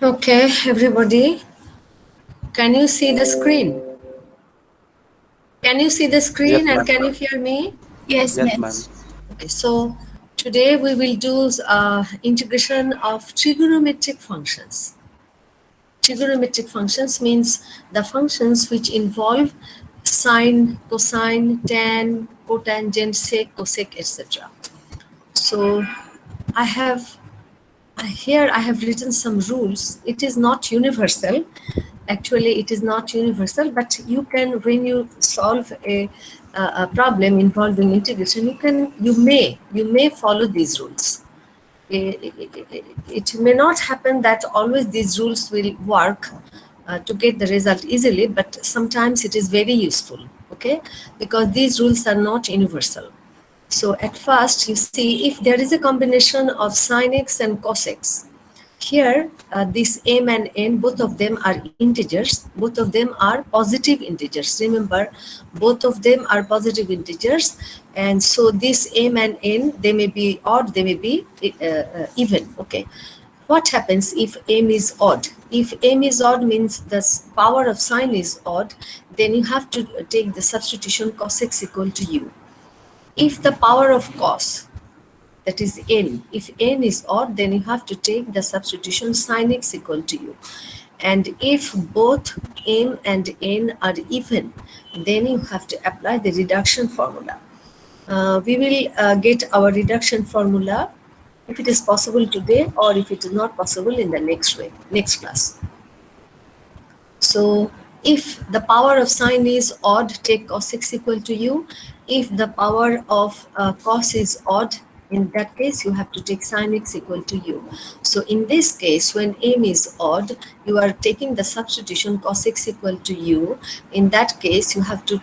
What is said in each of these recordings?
Okay, everybody, can you see the screen? Can you see the Yes, screen and ma'am. can you hear me? Yes, Yes, ma'am. ma'am. Okay, so today we will do integration of trigonometric functions. Trigonometric functions means the functions which involve sine, cosine, tan, cotangent, sec, cosec, etc. So I have here I have written some rules. It is not universal. Actually, it is not universal, but you can, when you solve a problem involving integration, you may follow these rules. It may not happen that always these rules will work to get the result easily, but sometimes it is very useful, okay, because these rules are not universal. So at first, you see, if there is a combination of sin x and cos x, here this m and n, both of them are integers, both of them are positive integers. Remember, both of them are positive integers, and so this m and n, they may be odd, they may be even, okay. What happens if m is odd? If m is odd means the power of sine is odd, then you have to take the substitution cos x equal to u. If the power of cos, that is n, if n is odd, then you have to take the substitution sin x equal to u. And if both m and n are even, then you have to apply the reduction formula. We will get our reduction formula if it is possible today, or if it is not possible in the next class. So if the power of sine is odd, take cos x equal to u. If the power of cos is odd, in that case you have to take sin x equal to u. So in this case, when m is odd, you are taking the substitution cos x equal to u. In that case, you have to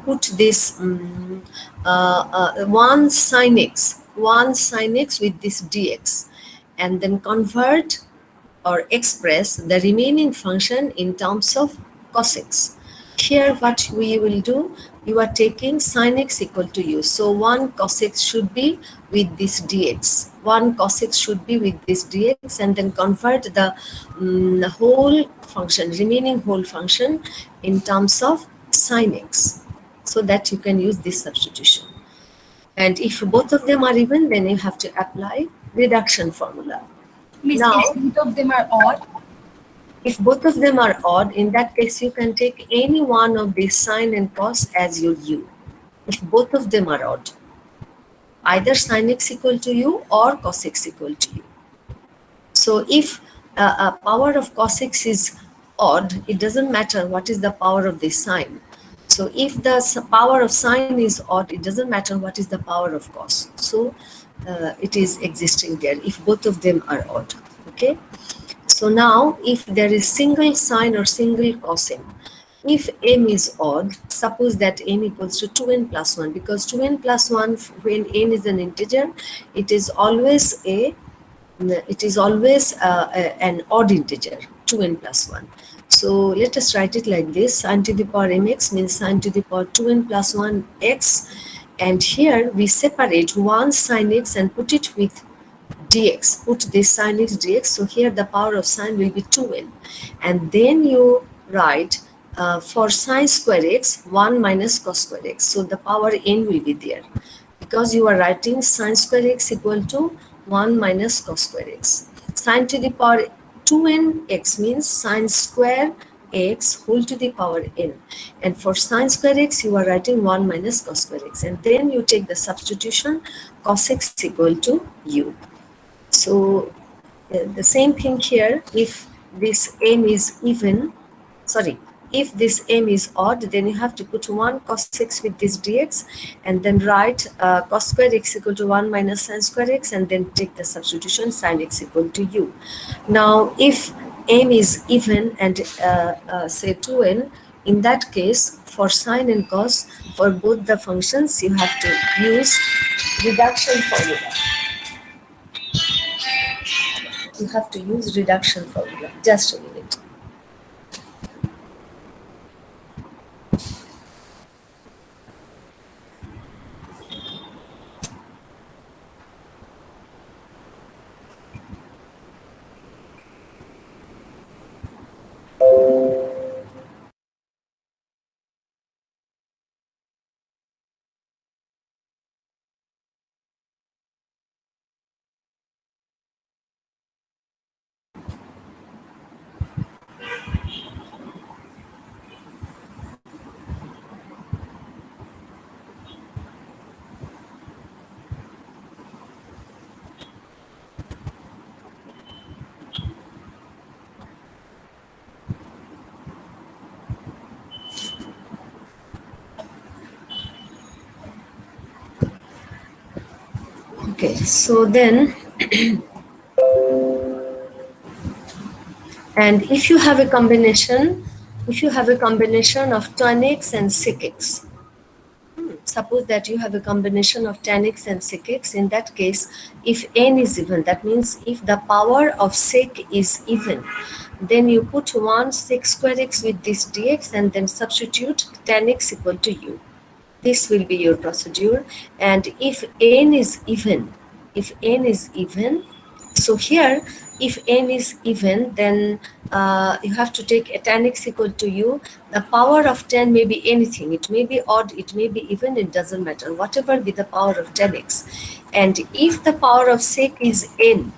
put this 1 sin x with this dx, and then convert or express the remaining function in terms of cos x. Here what we will do, you are taking sin x equal to u. So 1 cos x should be with this dx. 1 cos x should be with this dx, and then convert the whole function, remaining whole function in terms of sin x, so that you can use this substitution. And if both of them are even, then you have to apply reduction formula. Miss, Now, if both of them are odd, if both of them are odd, in that case, you can take any one of these sine and cos as your u. If both of them are odd, either sine x equal to u or cos x equal to u. So if a power of cos x is odd, it doesn't matter what is the power of the sine. So if the power of sine is odd, it doesn't matter what is the power of cos. So it is existing there if both of them are odd, okay? So now, if there is single sine or single cosine, if m is odd, suppose that m equals to 2n plus 1, because 2n plus 1, when n is an integer, it is always an odd integer, 2n plus 1. So let us write it like this: sine to the power mx means sine to the power 2n plus 1 x, and here we separate 1 sine x and put it with dx, put this sine x dx, so here the power of sine will be 2n, and then you write for sine square x 1 minus cos square x, so the power n will be there, because you are writing sine square x equal to 1 minus cos square x. Sine to the power 2n x means sine square x whole to the power n, and for sine square x you are writing 1 minus cos square x, and then you take the substitution cos x equal to u. So the same thing here, if this m is even, sorry, if this m is odd, then you have to put 1 cos x with this dx, and then write cos square x equal to 1 minus sin square x, and then take the substitution sin x equal to u. Now, if m is even and say 2n, in that case, for sine and cos, for both the functions, you have to use reduction formula. You have to use reduction formula. Just a minute. Okay, so then, and if you have a combination of tan x and sec x, suppose that you have a combination of tan x and sec x, in that case, if n is even, that means if the power of sec is even, then you put 1 sec square x with this dx and then substitute tan x equal to u. This will be your procedure. And if n is even, so here, if n is even, then you have to take a tan x equal to u. The power of 10 may be anything. It may be odd, it may be even, it doesn't matter. Whatever be the power of 10x. And if the power of sec is n,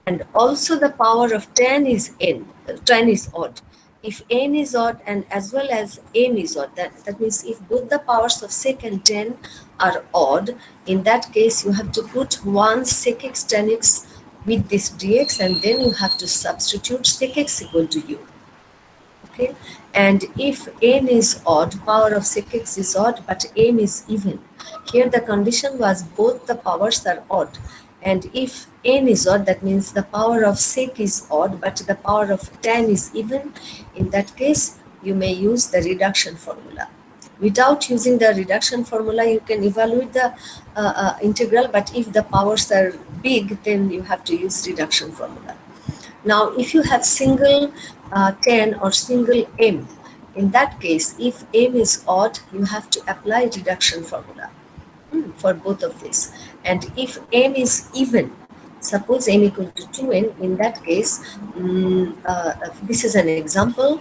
and also the power of tan is n, tan is odd. If n is odd and as well as m is odd, that means if both the powers of sec and tan are odd, in that case you have to put 1 sec x tan x with this dx, and then you have to substitute sec x equal to u. Okay, and if n is odd, power of sec x is odd but m is even, here the condition was both the powers are odd. And if n is odd, that means the power of sec is odd but the power of tan is even, in that case you may use the reduction formula. Without using the reduction formula, you can evaluate the integral, but if the powers are big, then you have to use reduction formula. Now, if you have single 10 or single m, in that case, if m is odd, you have to apply reduction formula for both of these. And if m is even, suppose m equal to 2n, in that case, this is an example.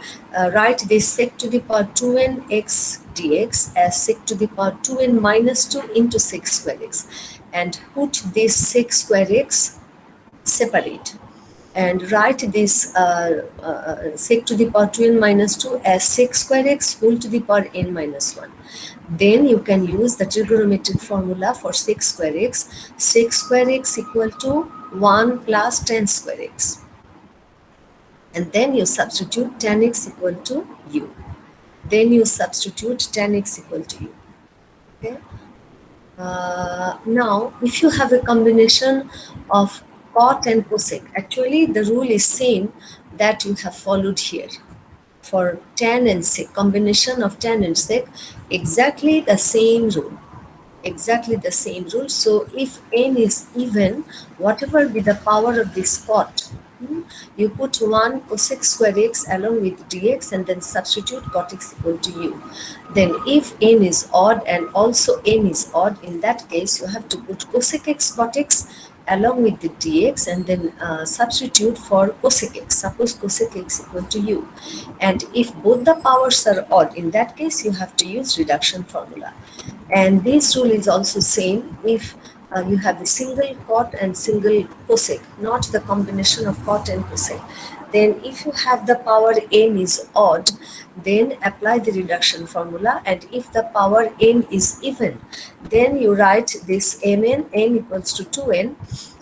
Write this sec to the power 2n x dx as sec to the power 2n minus 2 into sec square x. And put this sec square x separate, and write this sec to the power 2n minus 2 as sec square x whole to the power n minus 1. Then you can use the trigonometric formula for sec square x. Sec square x equal to 1 plus tan square x. And then you substitute tan x equal to u. Then you substitute tan x equal to u. Okay. Now, if you have a combination of cot and cosec, actually the rule is same that you have followed here. For tan and sec, combination of tan and sec, exactly the same rule. Exactly the same rule. So if n is even, whatever be the power of this cot, you put 1 cosec square x along with dx and then substitute cot x equal to u. Then if n is odd and also m is odd, in that case you have to put cosec x cot x along with the dx and then substitute for cosec x. Suppose cosec x equal to u. And if both the powers are odd, in that case you have to use reduction formula. And this rule is also same if you have a single cot and single cosec, not the combination of cot and cosec. Then if you have the power n is odd, then apply the reduction formula. And if the power n is even, then you write this mn, n equals to 2n,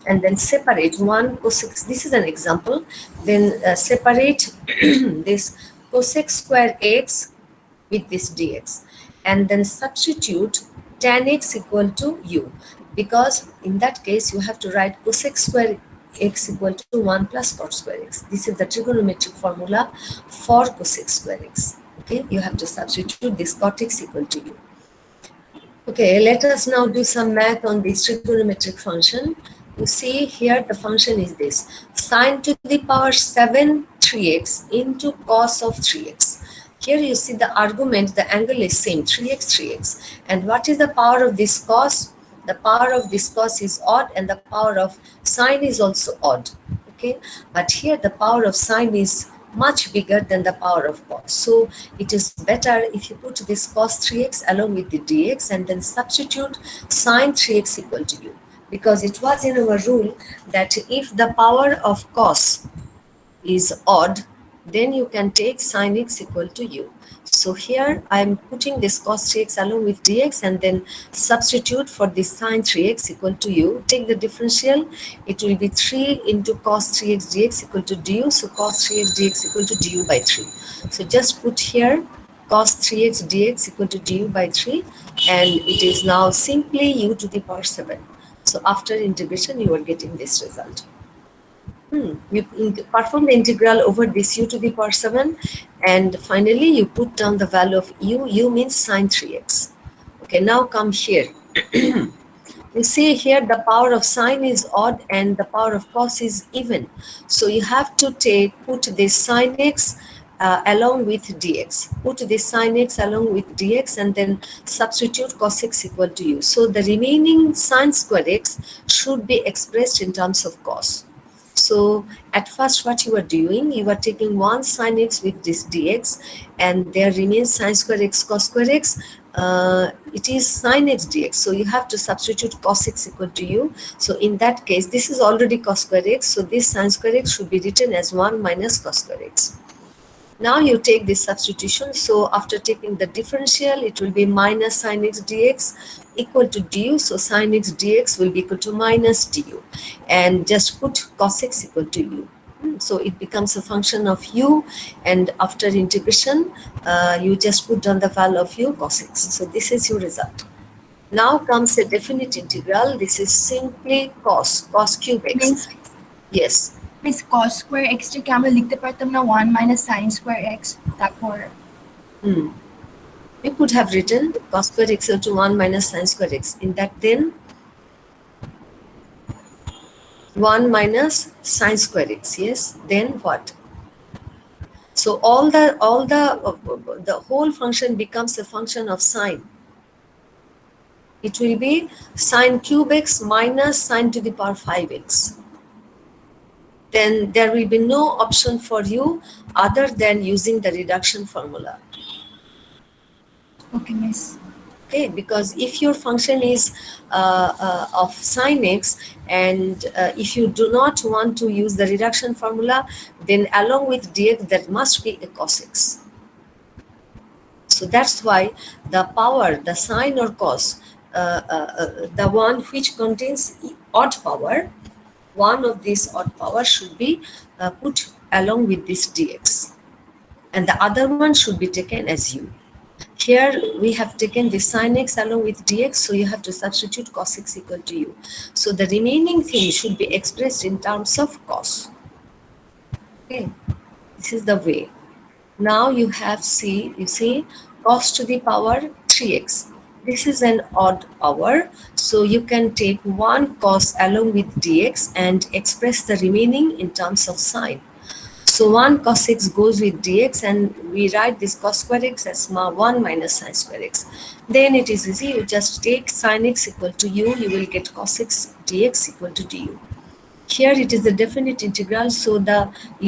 and then separate 1 cosec. This is an example. Then separate this cosec square x with this dx, and then substitute tan x equal to u, because in that case you have to write cosec square x equal to 1 plus cot square x. This is the trigonometric formula for cosec square x. Okay, you have to substitute this cot x equal to u. Okay, let us now do some math on this trigonometric function. You see here the function is this: sine to the power 7 3x into cos of 3x. Here you see the argument, the angle is same, 3x 3x. And what is the power of this cos? The power of this cos is odd and the power of sine is also odd. Okay, but here the power of sine is much bigger than the power of cos. So it is better if you put this cos 3x along with the dx and then substitute sine 3x equal to u. Because it was in our rule that if the power of cos is odd, then you can take sine x equal to u. So here I am putting this cos 3x along with dx and then substitute for this sine 3x equal to u. Take the differential, it will be 3 into cos 3x dx equal to du. So cos 3x dx equal to du by 3. So just put here cos 3x dx equal to du by 3, and it is now simply u to the power 7. So after integration, you are getting this result. You perform the integral over this u to the power 7, and finally you put down the value of u. U means sine 3x. Okay, now come here. You see here the power of sine is odd and the power of cos is even. So you have to put this sine x along with dx. Put this sine x along with dx and then substitute cos x equal to u. So the remaining sine square x should be expressed in terms of cos. So at first what you are doing, you are taking one sine x with this dx and there remains sine square x cos square x. It is sine x dx. So you have to substitute cos x equal to u. So in that case, this is already cos square x. So this sine square x should be written as 1 minus cos square x. Now you take this substitution. So after taking the differential, it will be minus sine x dx equal to du. So sine x dx will be equal to minus du. And just put cos x equal to u. So it becomes a function of u, and after integration, you just put down the value of u cos x. So this is your result. Now comes a definite integral. This is simply cos cube x. Means Yes. means cos square x থেকে আমরা লিখতে পারতাম না 1 minus sin square x তারপর Hmm. You could have written cos square x equal to 1 minus sin square x. In that, then 1 minus sin square x. Yes. Then what? So the whole function becomes a function of sine. It will be sine cube x minus sine to the power 5x. Then there will be no option for you other than using the reduction formula. Okay miss Okay, because if your function is of sine x and if you do not want to use the reduction formula, then along with dx there must be a cos x. So that's why the power, the sine or cos, the one which contains odd power, one of these odd power should be put along with this dx, and the other one should be taken as u. Here we have taken the sine x along with dx, so you have to substitute cos x equal to u. So the remaining thing should be expressed in terms of cos. Okay, this is the way. Now you have you see cos to the power 3x. This is an odd power, so you can take one cos along with dx and express the remaining in terms of sine. So 1 cos x goes with dx and we write this cos square x as 1 minus sin square x. Then it is easy, you just take sin x equal to u, you will get cos x dx equal to du. Here it is a definite integral, so the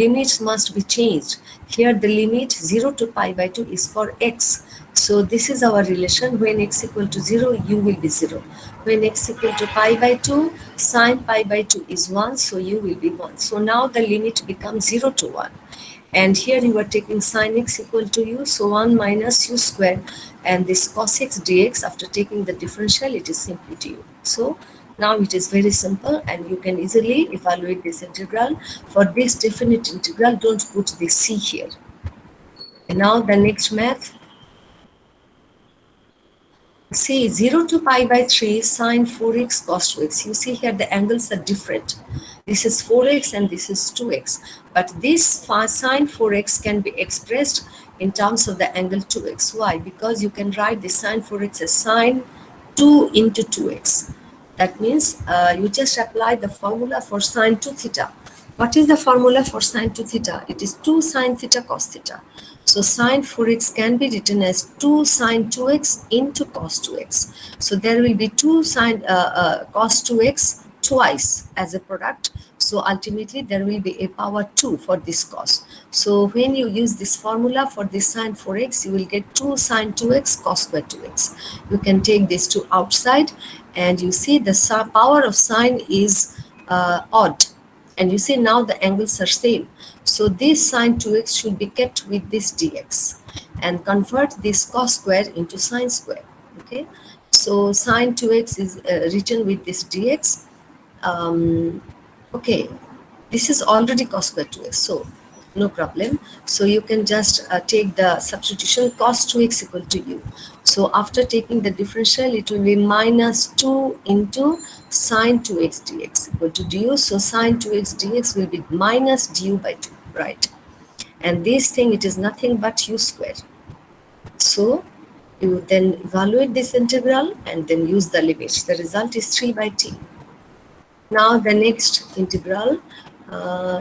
limits must be changed. Here the limit 0 to pi by 2 is for x. So this is our relation. When x equal to 0, u will be 0. When x equal to pi by 2, sine pi by 2 is 1, so u will be 1. So now the limit becomes 0 to 1. And here you are taking sine x equal to u, so 1 minus u square, and this cos x dx, after taking the differential, it is simply du. So now it is very simple and you can easily evaluate this integral. For this definite integral, don't put the c here. And now the next math. See, 0 to pi by 3 sine 4x cos 2x. You see here the angles are different. This is 4x and this is 2x. But this sine 4x can be expressed in terms of the angle 2x. Why? Because you can write the sine 4x as sine 2 into 2x. That means you just apply the formula for sine 2 theta. What is the formula for sine 2 theta? It is 2 sine theta cos theta. So sine 4x can be written as 2 sine 2x into cos 2x. So there will be 2 sine cos 2x twice as a product. So ultimately there will be a power 2 for this cos. So when you use this formula for this sine 4x, you will get 2 sine 2x cos square 2x. You can take this to outside and you see the power of sine is odd. And you see now the angles are same. So this sine 2x should be kept with this dx and convert this cos square into sine square. Okay, so sine 2x is written with this dx. Okay, this is already cos square 2x. So No problem. So you can just take the substitution cos 2x equal to u. So after taking the differential, it will be minus 2 into sine 2x dx equal to du. So sine 2x dx will be minus du by 2, right? And this thing, it is nothing but u square. So you then evaluate this integral and then use the limits. The result is 3 by t. Now the next integral,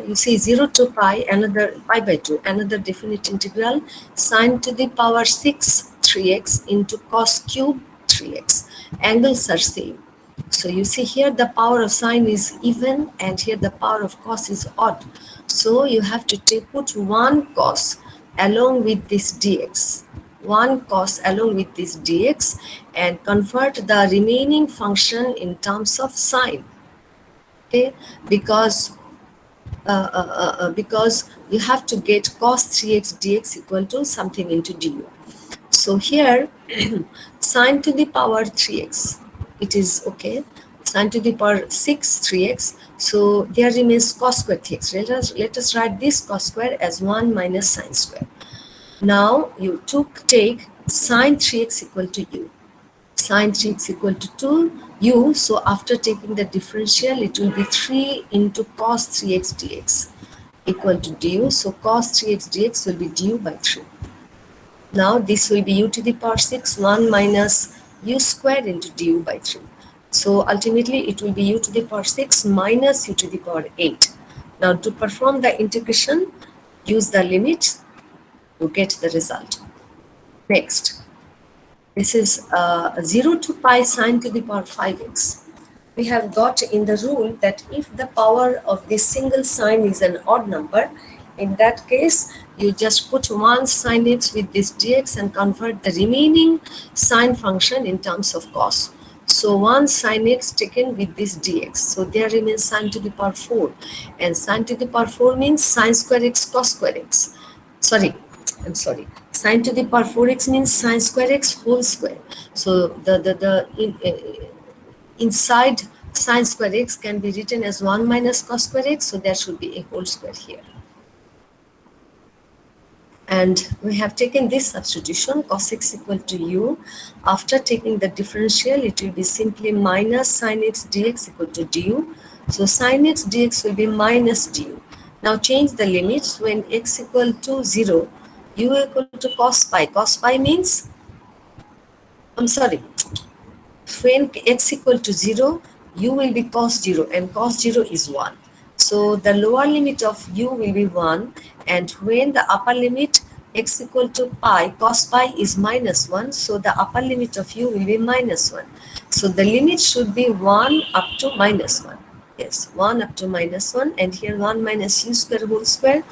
you see 0 to pi, another pi by 2, another definite integral, sine to the power 6 3x into cos cube 3x. Angles are same. So you see here the power of sine is even and here the power of cos is odd. So you have to put one cos along with this dx. One cos along with this dx and convert the remaining function in terms of sine. Okay, because because you have to get cos 3x dx equal to something into du. So here sine to the power 3x, it is okay, sine to the power 6 3x, so there remains cos square 3x. Let us write this cos square as 1 minus sine square. Now you take sine 3x equal to u, sine 3x equal to 2u. So after taking the differential, it will be 3 into cos 3x dx equal to du. So cos 3x dx will be du by 3. Now this will be u to the power 6, 1 minus u square into du by 3. So ultimately it will be u to the power 6 minus u to the power 8. Now to perform the integration, use the limit to get the result. Next, this is 0 to pi sine to the power 5x. We have got in the rule that if the power of this single sine is an odd number, in that case, you just put one sine x with this dx and convert the remaining sine function in terms of cos. So 1 sine x taken with this dx. So there remains sine to the power 4. And sine to the power 4 means sine square x cos square x. Sorry, I'm sorry. Sine to the power 4x means sine square x whole square. So inside sine square x can be written as 1 minus cos square x. So there should be a whole square here. And we have taken this substitution cos x equal to u. After taking the differential, it will be simply minus sine x dx equal to du. So sine x dx will be minus du. Now change the limits. When x equal to 0, u equal to cos pi. Cos pi means, I'm sorry, when x equal to 0, u will be cos 0 and cos 0 is 1. So the lower limit of u will be 1, and when the upper limit x equal to pi, cos pi is minus 1, so the upper limit of u will be minus 1. So the limit should be 1 up to minus 1. Yes, 1 up to minus 1, and here 1 minus u square whole square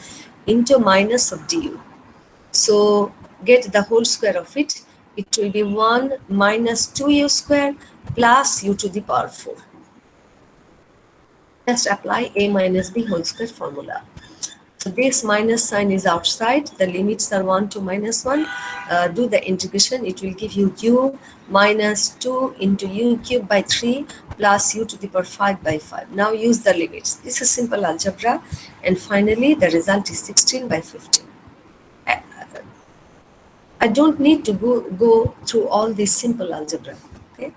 into minus of du. So get the whole square of it. It will be 1 minus 2u square plus u to the power 4. Just apply a minus b whole square formula. So this minus sign is outside. The limits are 1 to minus 1. Do the integration. It will give you u minus 2 into u cube by 3 plus u to the power 5 by 5. Now use the limits. This is simple algebra. And finally, the result is 16 by 15. I don't need to go through all this simple algebra. Okay.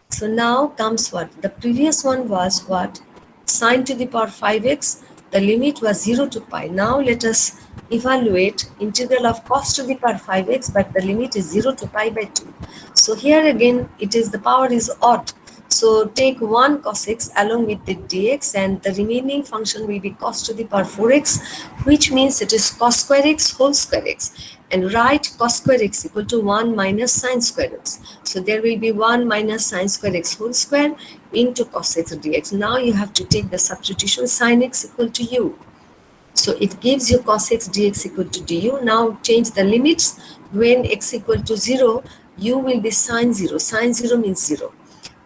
So now comes what? The previous one was what? Sine to the power 5x. The limit was 0 to pi. Now let us evaluate integral of cos to the power 5x, but the limit is 0 to pi by 2. So here again, it is the power is odd. So take 1 cos x along with the dx, and the remaining function will be cos to the power 4x, which means it is cos square x whole square x. And write cos square x equal to 1 minus sine square x. So there will be 1 minus sine square x whole square into cos x dx. Now you have to take the substitution sine x equal to u. So it gives you cos x dx equal to du. Now change the limits. When x equal to 0, u will be sine 0. Sine 0 means 0.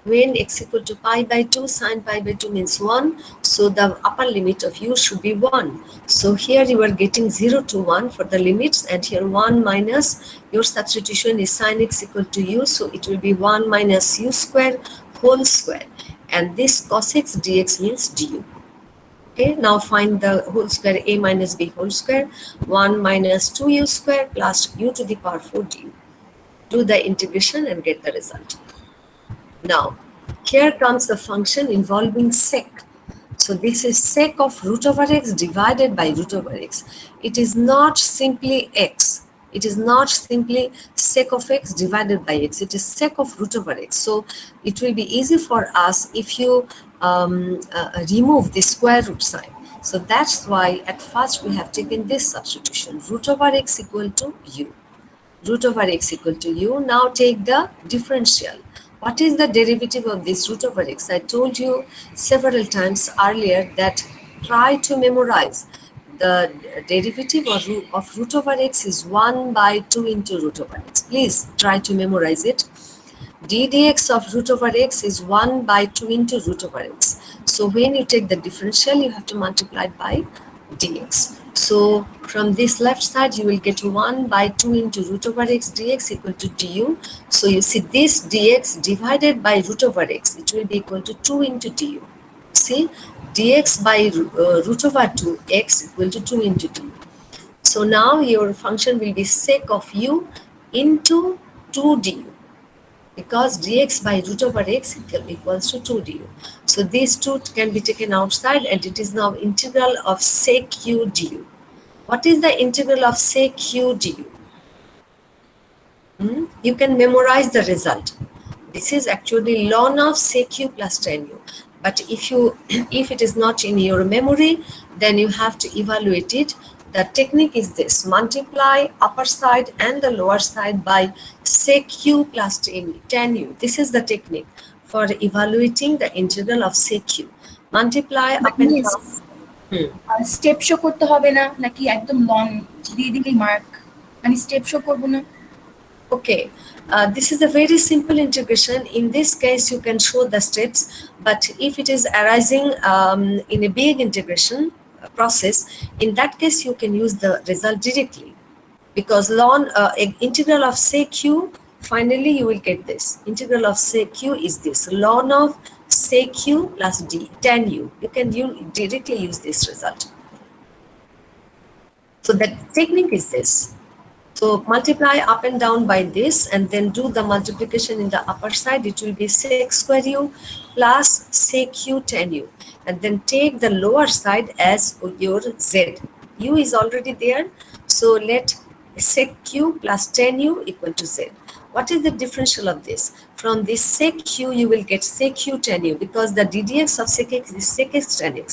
When x equal to pi by 2, sine pi by 2 means 1. So the upper limit of u should be 1. So here you are getting 0 to 1 for the limits, and here 1 minus your substitution is sine x equal to u. So it will be 1 minus u square whole square. And this cos x dx means du. Okay, now find the whole square a minus b whole square, 1 minus 2u square plus u to the power 4 du. Do the integration and get the result. Now, here comes the function involving sec. So this is sec of root over x divided by root over x. It is not simply x. It is not simply sec of x divided by x. It is sec of root over x. So it will be easy for us if you remove the square root sign. So that's why at first we have taken this substitution. Root over x equal to u, root over x equal to u. Now take the differential. What is the derivative of this root over x? I told you several times earlier that try to memorize the derivative of root over x is 1 by 2 into root over x. Please try to memorize it. D dx of root over x is 1 by 2 into root over x. So when you take the differential, you have to multiply it by dx. So from this left side, you will get 1 by 2 into root over x dx equal to du. So you see this dx divided by root over x, it will be equal to 2 into du. See, dx by root over 2x equal to 2 into du. So now your function will be sec of u into 2 du, because dx by root over x equals to 2 du. So these two can be taken outside and it is now integral of sec u du. What is the integral of sec u du? You can memorize the result. This is actually ln of sec u plus tan u. But if it is not in your memory, then you have to evaluate it. The technique is this: multiply upper side and the lower side by sec u plus tan u. This is the technique for evaluating the integral of sec u. Multiply but up and miss down. Hmm. Step show করতে হবে না নাকি একদম long দিয়ে দিলেই mark মানে step show করবো না Okay, this is a very simple integration. In this case, you can show the steps, but if it is arising in a big integration process, in that case, you can use the result directly, because ln integral of sec q, finally you will get this. Integral of sec q is this, ln of sec q plus d tan u. You can directly use this result. So the technique is this. So multiply up and down by this and then do the multiplication in the upper side. It will be sec square u plus sec u tan u. And then take the lower side as your z. U is already there. So let sec q plus tan u equal to z. What is the differential of this? From this sec q, you will get sec u tan u, because the ddx of sec x is sec x tan x.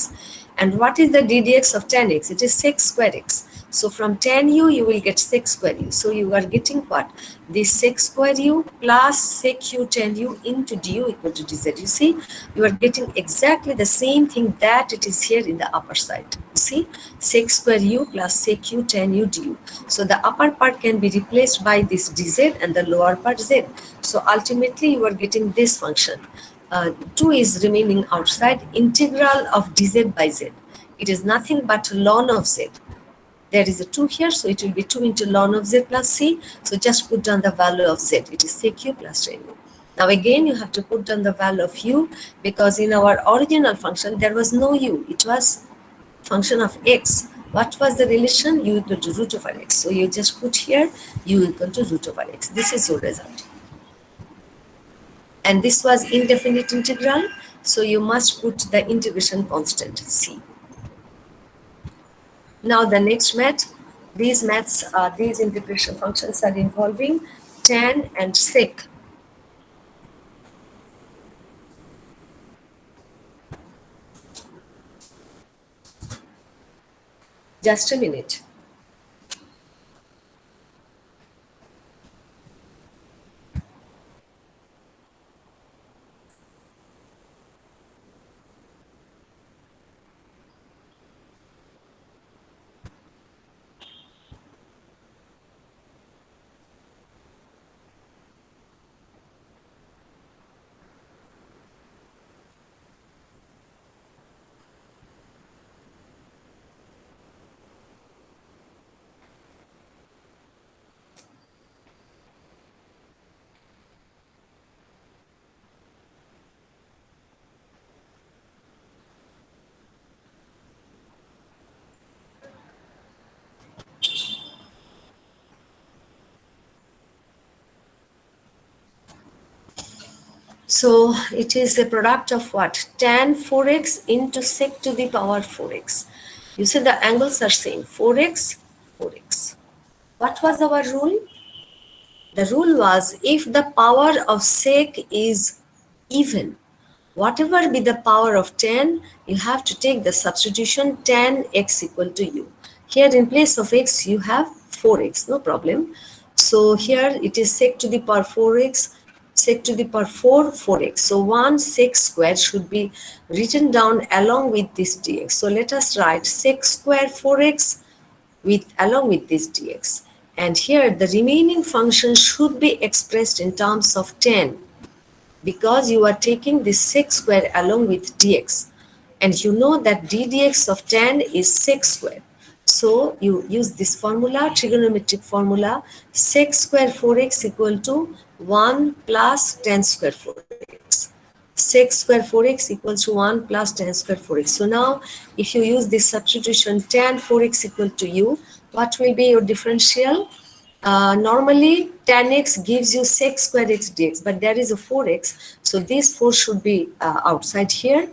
And what is the ddx of tan x? It is sec square x. So from tan u, you will get sec square u. So you are getting what? This sec square u plus sec u tan u into du equal to dz. You see, you are getting exactly the same thing that it is here in the upper side. You see, sec square u plus sec u tan u du. So the upper part can be replaced by this dz and the lower part z. So ultimately, you are getting this function. 2 is remaining outside, integral of dz by z. It is nothing but ln of z. There is a 2 here, so it will be 2 into ln of z plus c. So just put down the value of z. It is sec u plus tan u. Now again, you have to put down the value of u, because in our original function, there was no u. It was function of x. What was the relation? U equal to root over x. So you just put here u equal to root over x. This is your result. And this was indefinite integral. So you must put the integration constant c. Now the next math, these integration functions are involving tan and sec. Just a minute. So it is a product of what? Tan 4x into sec to the power 4x. You see the angles are same, 4x, 4x. What was our rule? The rule was if the power of sec is even, whatever be the power of 10, you have to take the substitution tan x equal to u. Here in place of x, you have 4x, no problem. So here it is sec to the power 4x, sec to the power 4, 4x. So 1 sec square should be written down along with this dx. So let us write sec square 4x with along with this dx. And here the remaining function should be expressed in terms of 10 because you are taking this sec square along with dx. And you know that d dx of 10 is sec square. So you use this formula, trigonometric formula, sec square 4x equal to 1 plus tan square 4x. Sec square 4x equals to 1 plus tan square 4x. So now if you use this substitution tan 4x equal to u, what will be your differential? Normally tan x gives you sec square x dx, but there is a 4x, so this 4 should be outside here.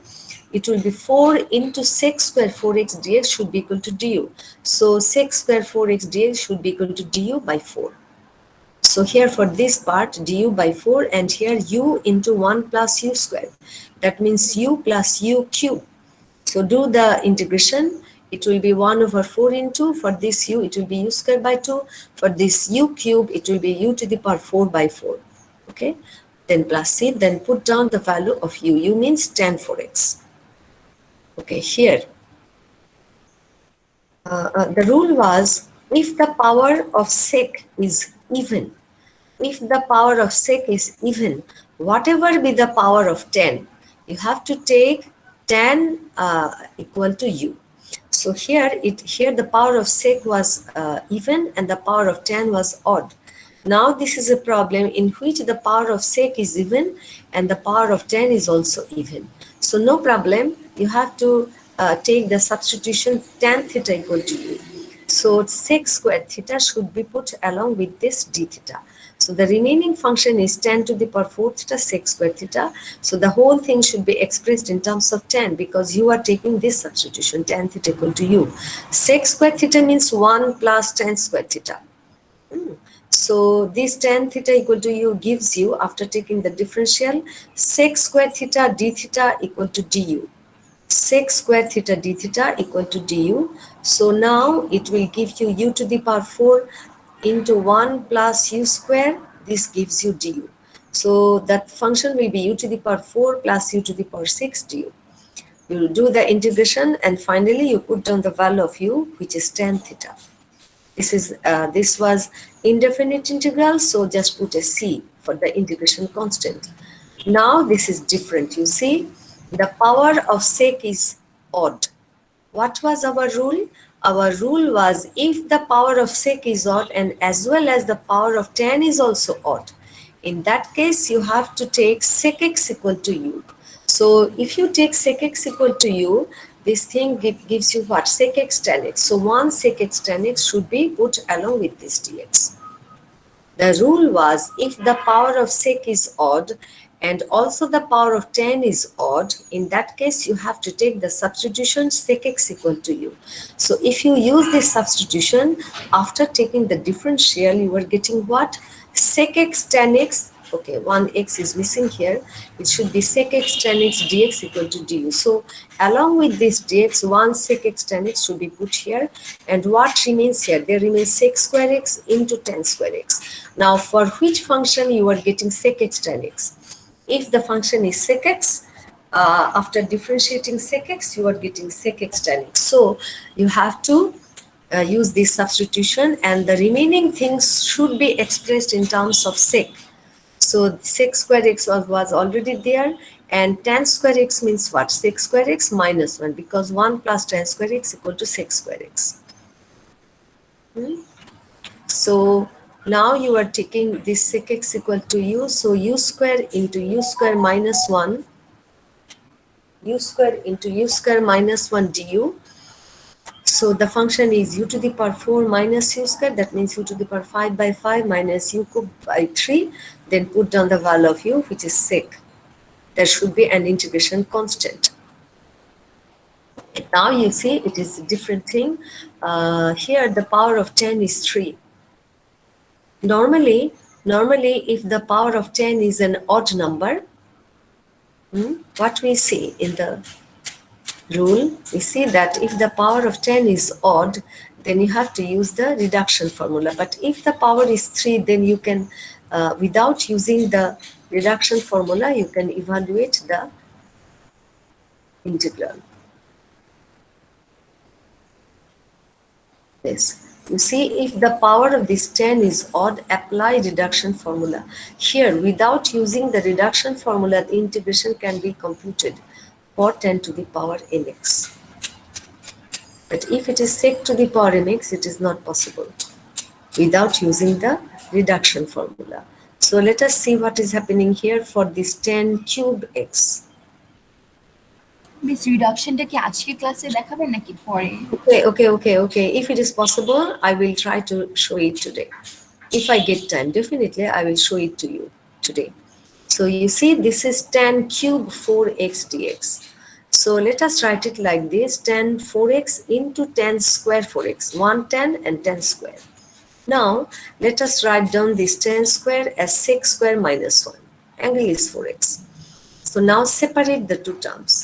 It will be 4 into sec square 4x dx should be equal to du. So sec square 4x dx should be equal to du by 4. So here for this part du by 4, and here u into 1 plus u square. That means u plus u cube. So do the integration. It will be 1 over 4 into, for this u it will be u square by 2. For this u cube it will be u to the power 4 by 4. Okay. Then plus c, then put down the value of u. U means tan 4x. Okay, here the rule was if the power of sec is even, if the power of sec is even, whatever be the power of 10, you have to take tan equal to u. So here the power of sec was even and the power of tan was odd. Now this is a problem in which the power of sec is even and the power of tan is also even. So no problem, you have to take the substitution tan theta equal to u. So sec squared theta should be put along with this d theta. So the remaining function is tan to the power 4 theta sec squared theta. So the whole thing should be expressed in terms of tan because you are taking this substitution tan theta equal to u. Sec squared theta means 1 plus tan squared theta. So this tan theta equal to u gives you, after taking the differential, sec square theta d theta equal to du. Sec square theta d theta equal to du. So now it will give you u to the power 4 into 1 plus u square. This gives you du. So that function will be u to the power 4 plus u to the power 6 du. You do the integration and finally you put down the value of u, which is tan theta. This was indefinite integral, so just put a c for the integration constant. Now this is different. You see, the power of sec is odd. What was our rule? Our rule was if the power of sec is odd and as well as the power of tan is also odd, in that case you have to take sec x equal to u. So if you take sec x equal to u, this thing gives you what? Sec x tan x. So 1 sec x tan x should be put along with this dx. The rule was if the power of sec is odd and also the power of tan is odd, in that case you have to take the substitution sec x equal to u. So if you use this substitution, after taking the differential, you are getting what? Sec x tan x. Okay, one x is missing here. It should be sec x tan x dx equal to du. So along with this dx, 1 sec x tan x should be put here. And what remains here? There remains sec square x into tan square x. Now for which function you are getting sec x tan x? If the function is sec x, after differentiating sec x, you are getting sec x tan x. So you have to use this substitution and the remaining things should be expressed in terms of sec. So sec square x was already there and tan square x means what? Sec square x minus 1 because 1 plus tan square x equal to sec square x. So now you are taking this sec x equal to u. So u square into u square minus 1, u square into u square minus 1 du. So the function is u to the power 4 minus u square. That means u to the power 5 by 5 minus u cube by 3. Then put down the value of u, which is sec. there should be an integration constant. Now you see it is a different thing. Here the power of 10 is 3. Normally if the power of 10 is an odd number, what we see in the rule, we see that if the power of 10 is odd, then you have to use the reduction formula. But if the power is 3, then you can, without using the reduction formula, you can evaluate the integral. Yes. You see, if the power of this 10 is odd, apply reduction formula. Here, without using the reduction formula, the integration can be computed for 10 to the power mx. But if it is sec to the power mx, it is not possible without using the reduction formula. So let us see what is happening here for this 10 cube x. Miss রিডাকশনটা কি আজকে ক্লাসে দেখাবেন নাকি পরে? Okay. If it is possible, I will try to show it today. If I get time, definitely I will show it to you today. So you see, this is 10 cube 4x dx. So let us write it like this, 10 4x into 10 square 4x, 1 10 and 10 square. Now, let us write down this 10 square as sec square minus 1. Angle is 4x. So now separate the two terms.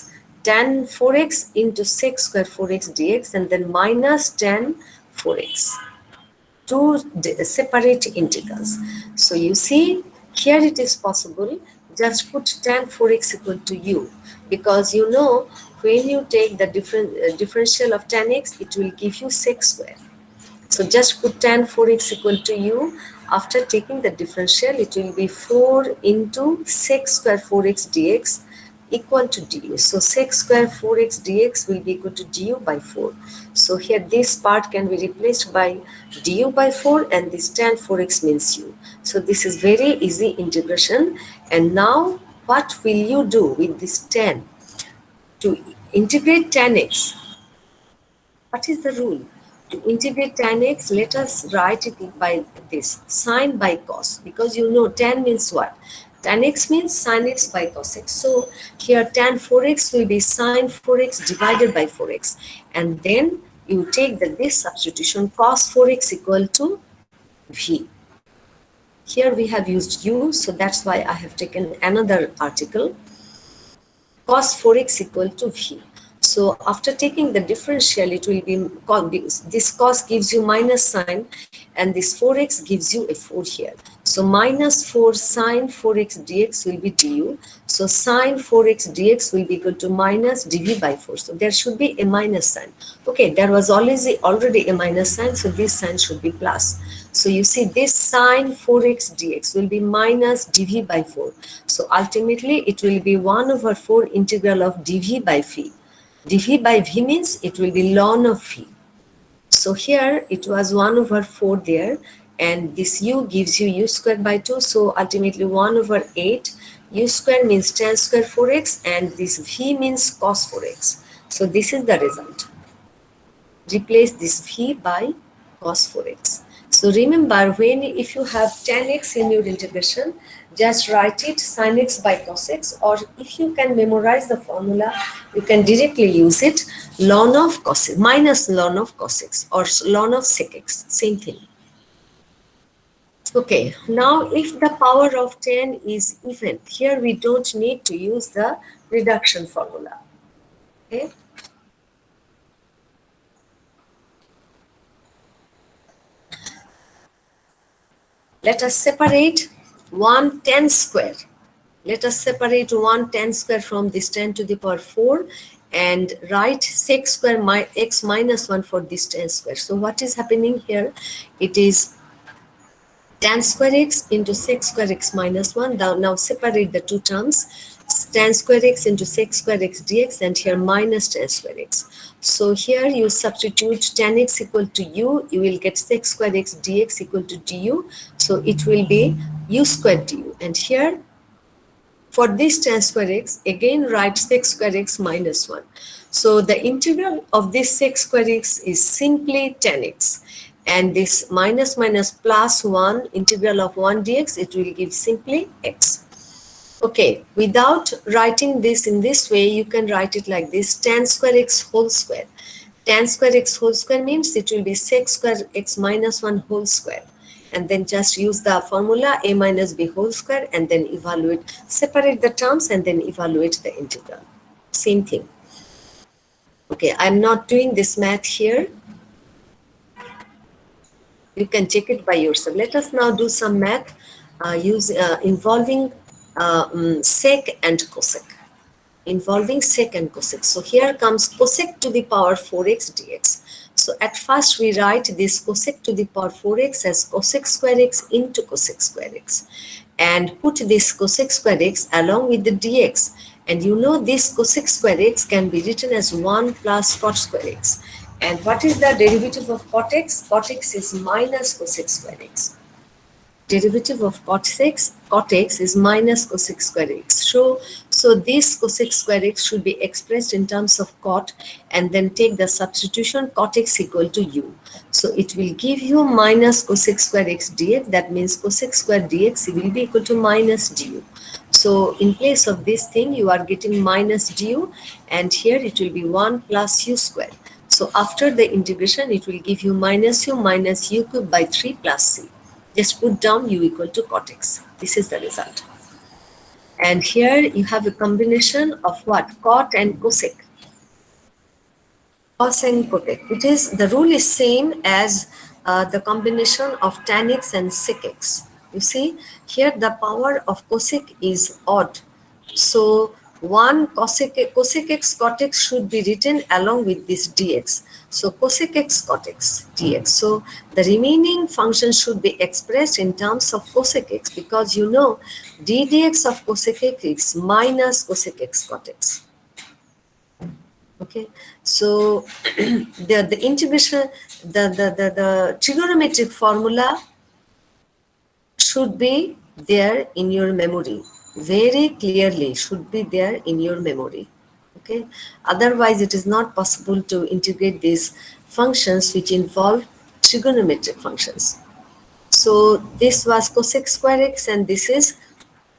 10 4x into sec square 4x dx and then minus 10 4x. Two separate integrals. So you see, here it is possible, just put 10 4x equal to u, because you know when you take the differential of 10x, it will give you sec square. So just put 10 4x equal to u. After taking the differential, it will be 4 into sec square 4x dx equal to du. So sec square 4x dx will be equal to du by 4. So here this part can be replaced by du by 4 and this tan 4x means u. So this is very easy integration. And now what will you do with this 10? To integrate tan x, what is the rule? To integrate tan x, let us write it by this, sine by cos, because you know tan means what? Tan x means sine x by cos x. So here tan 4x will be sine 4x divided by 4x. And then you take this substitution, cos 4x equal to v. Here we have used u, so that's why I have taken another article. Cos 4x equal to v. So after taking the differential, it will be, this cos gives you minus sine and this 4x gives you a 4 here. So minus 4 sine 4x dx will be du. So sine 4x dx will be equal to minus dv by 4. So there should be a minus sign. Okay, there was already a minus sign, so this sign should be plus. So you see this sine 4x dx will be minus dv by 4. So ultimately it will be 1 over 4 integral of dv by v. dv by v means it will be ln of v. So here it was 1 over 4 there, and this u gives you u squared by 2. So ultimately 1 over 8. U square means tan square 4x and this v means cos 4x. So this is the result. Replace this v by cos 4x. So remember, if you have tan x in your integration, just write it sin x by cos x, or if you can memorize the formula, you can directly use it, ln of cos x minus ln of cos x or ln of sec x, same thing. Okay, now if the power of 10 is even, here we don't need to use the reduction formula. Okay. Let us separate 1 10 square. Let us separate 1 10 square from this 10 to the power 4 and write sec square x minus 1 for this 10 square. So what is happening here? It is tan square x into sec square x minus 1. Now separate the two terms. Tan square x into sec square x dx and here minus tan square x. So here you substitute tan x equal to u, you will get sec square x dx equal to du. So it will be u squared du. And here for this tan square x, again write sec square x minus 1. So the integral of this sec square x is simply tan x. And this minus minus plus 1 integral of 1 dx, it will give simply x. Okay, without writing this in this way, you can write it like this: tan square x whole square. Tan square x whole square means it will be sec square x minus 1 whole square. And then just use the formula a minus b whole square and then evaluate, separate the terms and then evaluate the integral. Same thing. Okay, I'm not doing this math here. You can check it by yourself. Let us now do some math involving sec and cosec. Involving sec and cosec. So here comes cosec to the power 4x dx. So at first we write this cosec to the power 4x as cosec square x into cosec square x, and put this cosec square x along with the dx. And you know this cosec square x can be written as 1 plus cot square x. And what is the derivative of cot x? Cot x is minus cosec square x. Derivative of cot x is minus cosec square x. So this cosec square x should be expressed in terms of cot, and then take the substitution cot x equal to u. So it will give you minus cosec square x dx. That means cosec square dx will be equal to minus du. So in place of this thing, you are getting minus du, and here it will be 1 plus u square. So after the integration, it will give you minus u cube by 3 plus c. Just put down u equal to cot x. This is the result. And here you have a combination of what? Cot and cosec. Cos and cotec. It is, the rule is same as the combination of tan x and sec x. You see, here the power of cosec is odd. So one cosec x cot x should be written along with this dx. So cosec x cot x dx. So the remaining function should be expressed in terms of cosec x, because you know d dx of cosec x is minus cosec x cot x. Okay, so the integration, the trigonometric formula should be there in your memory, very clearly should be there in your memory. Okay, otherwise it is not possible to integrate these functions which involve trigonometric functions. So this was cosec square x, and this is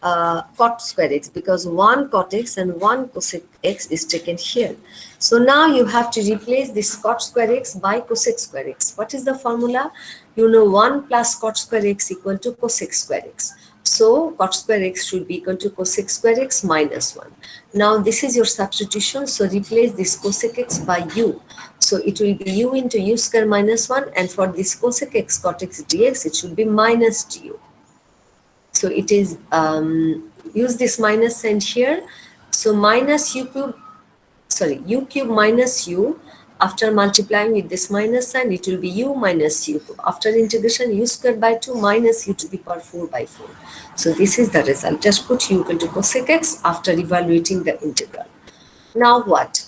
cot square x, because one cot x and one cosec x is taken here. So now you have to replace this cot square x by cosec square x. What is the formula? You know 1 plus cot square x equal to cosec square x. So cot square x should be equal to cosec square x minus 1. Now this is your substitution. So replace this cosec x by u. So it will be u into u square minus 1, and for this cosec x cot x dx it should be minus du. So it is, use this minus sign here. So minus u cube, sorry, u cube minus u. After multiplying with this minus sign, it will be u minus u cube. After integration, u squared by 2 minus u to the power 4 by 4. So this is the result. Just put u equal to cosec x after evaluating the integral. Now what?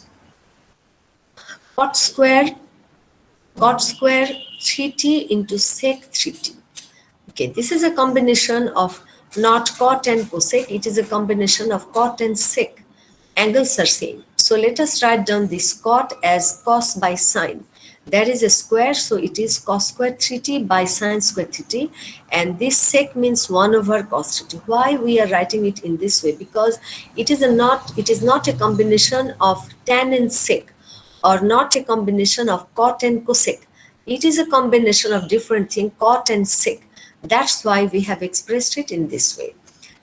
Cot square 3t into sec 3t. Okay, this is a combination of not cot and cosec, it is a combination of cot and sec. Angles are same. So let us write down this cot as cos by sine. There is a square, so it is cos square 3t by sine square 3t, and this sec means 1 over cos 3t. Why we are writing it in this way? Because it is not a combination of tan and sec, or not a combination of cot and cosec. It is a combination of different things, cot and sec. That's why we have expressed it in this way.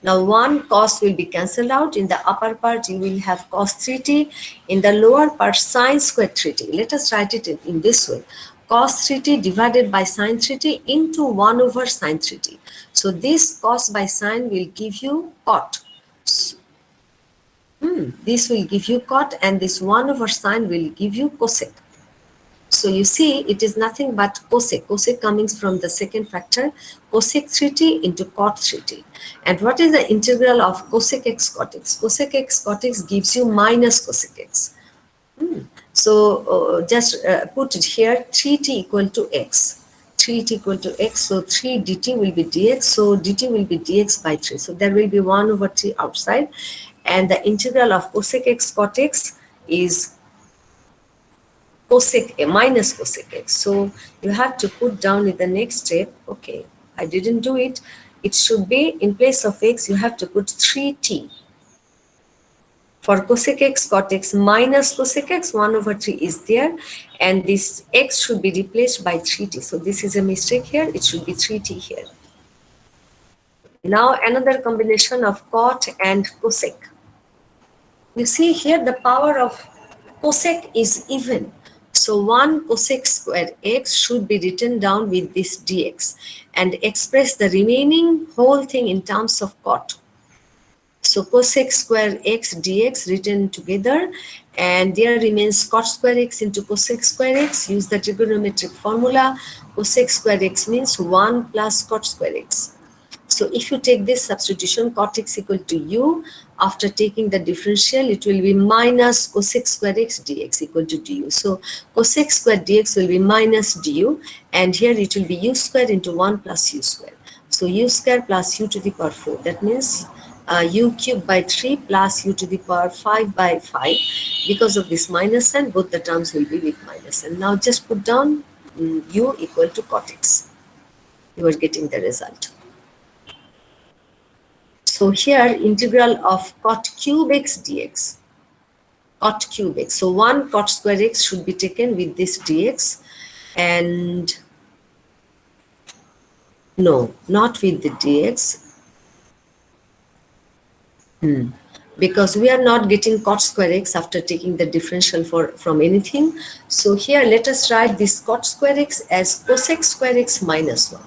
Now one cos will be cancelled out. In the upper part you will have cos 3t. In the lower part sine square 3t. Let us write it in this way. Cos 3t divided by sine 3t into 1 over sine 3t. So this cos by sine will give you cot. This will give you cot, and this 1 over sine will give you cosec. So you see, it is nothing but cosec. Cosec coming from the second factor, cosec 3t into cot 3t. And what is the integral of cosec x cot x? Cosec x cot x gives you minus cosec x. So just put it here, 3t equal to x. 3t equal to x, so 3 dt will be dx, so dt will be dx by 3. So there will be 1 over 3 outside. And the integral of cosec x cot x is cosec a minus cosec x. So you have to put down in the next step. Okay, I didn't do it. it should be, in place of x, you have to put 3t. For cosec x, cot x minus cosec x, 1 over 3 is there, and this x should be replaced by 3t. So this is a mistake here, it should be 3t here. Now another combination of cot and cosec. You see here the power of cosec is even. So 1 cosec square x should be written down with this dx and express the remaining whole thing in terms of cot. So cosec square x dx written together, and there remains cot square x into cosec square x. Use the trigonometric formula. Cosec square x means 1 plus cot square x. So if you take this substitution, cot x equal to u, after taking the differential, it will be minus cosec square x dx equal to du. So cosec square dx will be minus du, and here it will be u square into 1 plus u square. So u square plus u to the power 4. That means u cube by 3 plus u to the power 5 by 5. Because of this minus sign, both the terms will be with minus. And now just put down u equal to cot x. You are getting the result. So here integral of cot cube x dx, cot cube x. So 1 cot square x should be taken with this dx, and no, not with the dx, because we are not getting cot square x after taking the differential from anything. So here let us write this cot square x as cosec square x minus 1.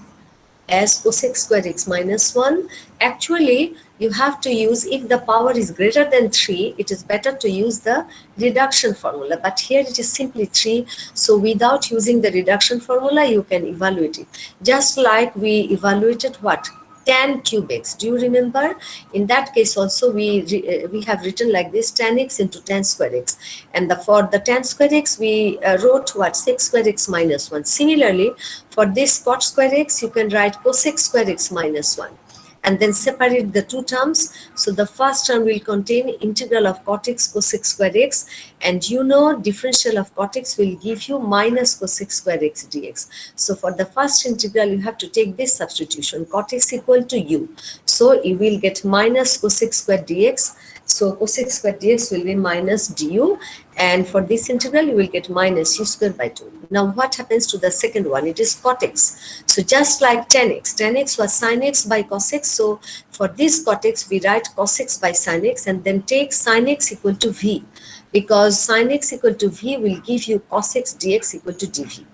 As cosec square x minus 1. Actually, you have to use, if the power is greater than 3, it is better to use the reduction formula. But here it is simply 3. So without using the reduction formula, you can evaluate it. Just like we evaluated what? Tan cube x. Do you remember? In that case also we have written like this, tan x into tan square x, and for the tan square x we wrote what? Sec square x minus 1. Similarly, for this cot square x you can write cosec square x minus 1, and then separate the two terms. So the first term will contain integral of cot x cosec square x, and you know differential of cot x will give you minus cosec square x dx. So for the first integral you have to take this substitution, cot x equal to u. So you will get minus cosec square dx. So cosec square dx will be minus du, and for this integral you will get minus u square by 2. Now what happens to the second one? It is cot x. So just like tan x was sin x by cos x. So for this cot x we write cos x by sin x, and then take sin x equal to v, because sin x equal to v will give you cos x dx equal to dv.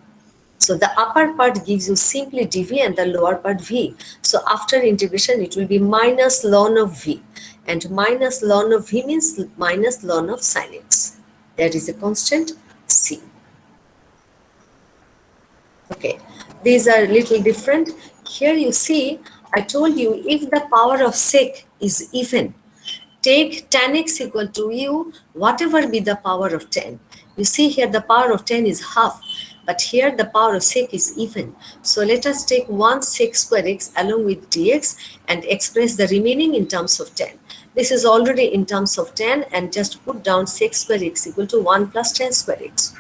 So the upper part gives you simply dv and the lower part v. So after integration it will be minus ln of v, and minus ln of v means minus ln of sin x. There is a constant c. Okay, these are a little different. Here you see, I told you if the power of sec is even, take tan x equal to u, whatever be the power of 10. You see here the power of 10 is half, but here the power of sec is even. So let us take 1 sec square x along with dx and express the remaining in terms of 10. This is already in terms of 10, and just put down sec square x equal to 1 plus 10 square x.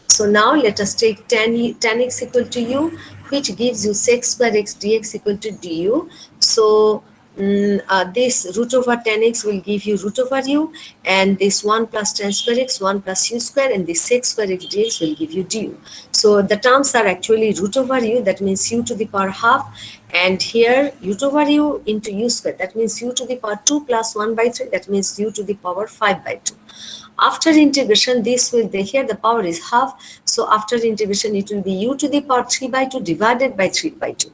So now let us take tan x equal to u, which gives you sec square x dx equal to du. So this root over tan x will give you root over u, and this 1 plus tan square x, 1 plus u square, and this sec square x dx will give you du. So the terms are actually root over u, that means u to the power half, and here root over u into u square, that means u to the power 2 plus 1 by 3, that means u to the power 5 by 2. After integration, this will, here the power is half, so after integration it will be u to the power 3 by 2 divided by 3 by 2.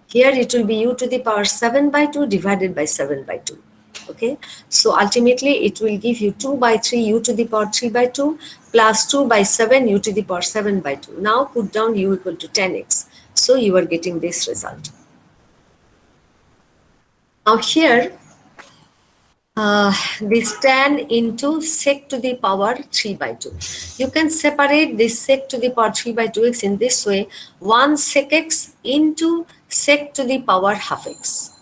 Here it will be u to the power 7 by 2 divided by 7 by 2. Okay, so ultimately it will give you 2 by 3 u to the power 3 by 2 plus 2 by 7 u to the power 7 by 2. Now put down u equal to 10x. So you are getting this result. Now here this tan into sec to the power 3 by 2. You can separate this sec to the power 3 by 2x in this way, 1 sec x into sec to the power half x.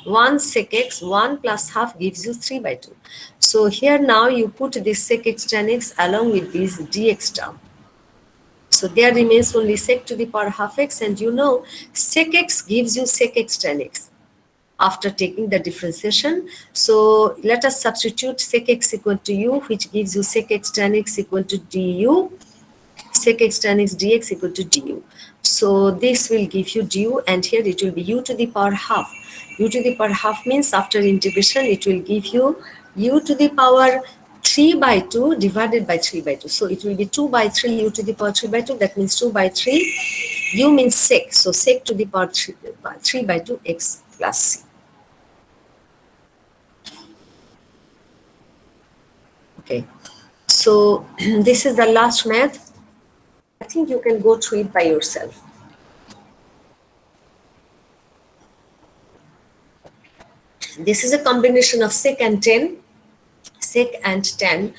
1 sec x, 1 plus half gives you 3 by 2. So here now you put this sec x tan x along with this dx term. So there remains only sec to the power half x, and you know sec x gives you sec x tan x. after taking the differentiation. So let us substitute sec x equal to u, which gives you sec x tan x equal to du, sec x tan x dx equal to du. So this will give you du, and here it will be u to the power half. U to the power half means after integration it will give you u to the power 3 by 2 divided by 3 by 2. So it will be 2 by 3 u to the power 3 by 2. That means 2 by 3. U means sec. So sec to the power 3 by 2 x plus c. Okay. So this is the last math. I think you can go through it by yourself. This is a combination of sec and tan, sec and tan,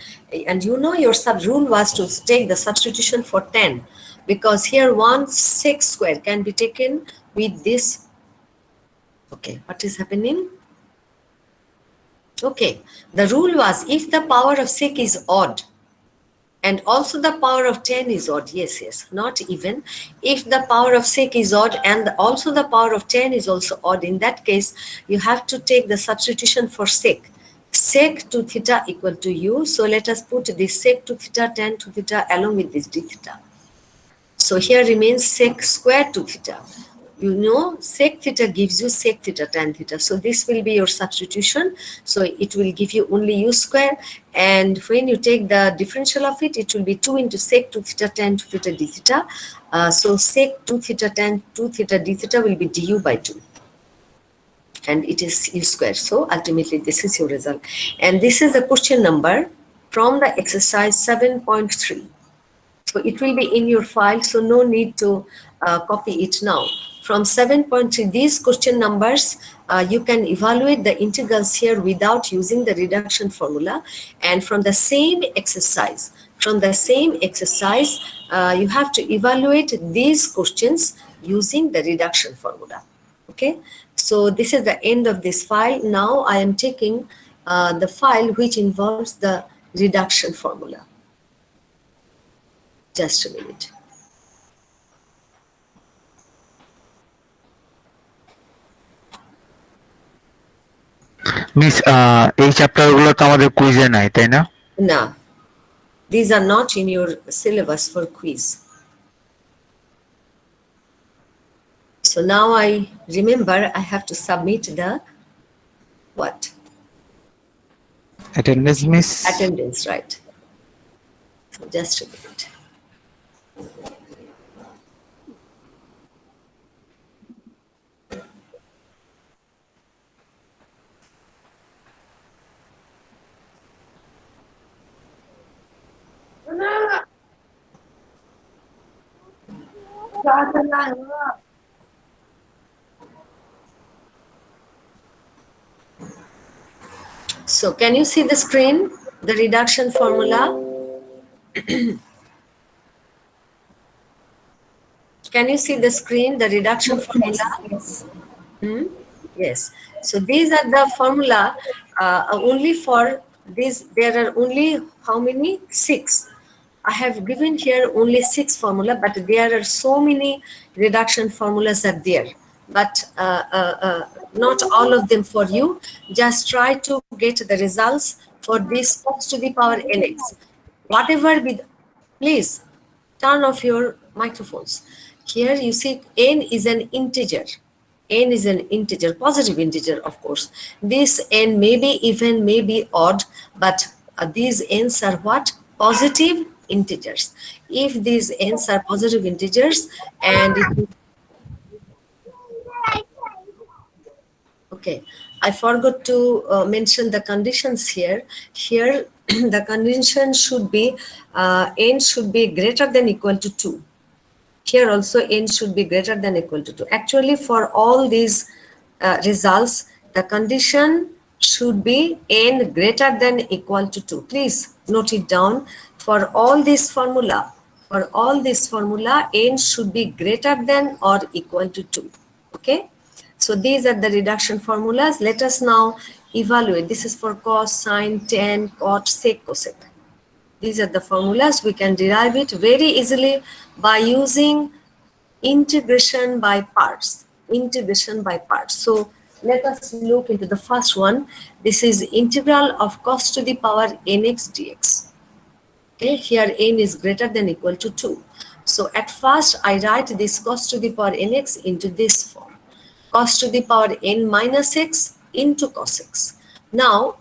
and you know your sub rule was to take the substitution for tan, because here 1 sec square can be taken with this. Okay, what is happening? Okay, the rule was if the power of sec is odd, and also the power of tan is odd. Yes, yes, not even. If the power of sec is odd and also the power of tan is also odd, in that case, you have to take the substitution for sec. Sec to theta equal to u. So let us put this sec to theta, tan to theta along with this d theta. So here remains sec square to theta. You know, sec theta gives you sec theta tan theta. So this will be your substitution. So it will give you only u square. And when you take the differential of it, it will be 2 into sec 2 theta tan 2 theta d theta. So sec 2 theta tan 2 theta d theta will be du by 2. And it is u square. So ultimately, this is your result. And this is the question number from the exercise 7.3. So it will be in your file, so no need to copy it now. From 7.3, these question numbers, you can evaluate the integrals here without using the reduction formula. And from the same exercise, you have to evaluate these questions using the reduction formula. Okay, so this is the end of this file. Now I am taking the file which involves the reduction formula. Just a minute. Miss এই চ্যাপ্টারগুলো তো আমাদের কুইজে নাই তাই না? Now, these are not in your syllabus for quiz. So now I remember I have to submit the what? Attendance miss. Attendance, right? So just a minute. So can you see the screen, the reduction formula? Can you see the screen, the reduction formula? Yes. Yes. So these are the formula only for this. There are only how many? 6. I have given here only 6 formula, but there are so many reduction formulas are there. But not all of them for you. Just try to get the results for this cos to the power nx. Whatever with, please turn off your microphones. Here you see n is an integer. N is an integer, positive integer, of course. This n may be even, may be odd, but these n's are what? Positive integers. If these n's are positive integers and it, okay, I forgot to mention the conditions here. Here, the condition should be n should be greater than equal to 2. Here also n should be greater than equal to 2. Actually, for all these results, the condition should be n greater than equal to 2. Please note it down. For all this formula, n should be greater than or equal to 2. Okay. So these are the reduction formulas. Let us now evaluate. This is for cos, sine, tan, cot, sec, cosec. These are the formulas. We can derive it very easily by using integration by parts. Integration by parts. So Let us look into the first one. This is integral of cos to the power nx dx. Okay, here n is greater than equal to 2. So at first I write this cos to the power nx into this form. Cos to the power n minus x into cos x. Now,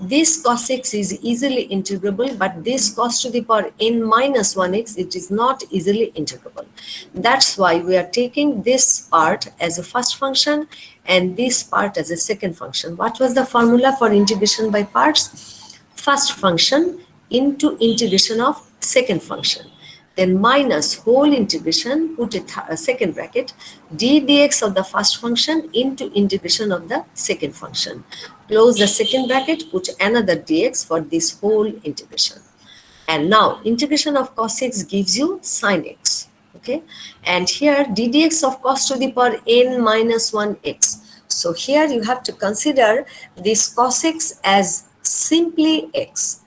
this cos x is easily integrable, but this cos to the power n minus 1x, it is not easily integrable. That's why we are taking this part as a first function and this part as a second function. What was the formula for integration by parts? First function into integration of second function, then minus whole integration, put a second bracket, d dx of the first function into integration of the second function. Close the second bracket, put another dx for this whole integration. And now integration of cos x gives you sin x. Okay, and here d dx of cos to the power n minus 1x. So here you have to consider this cos x as simply x.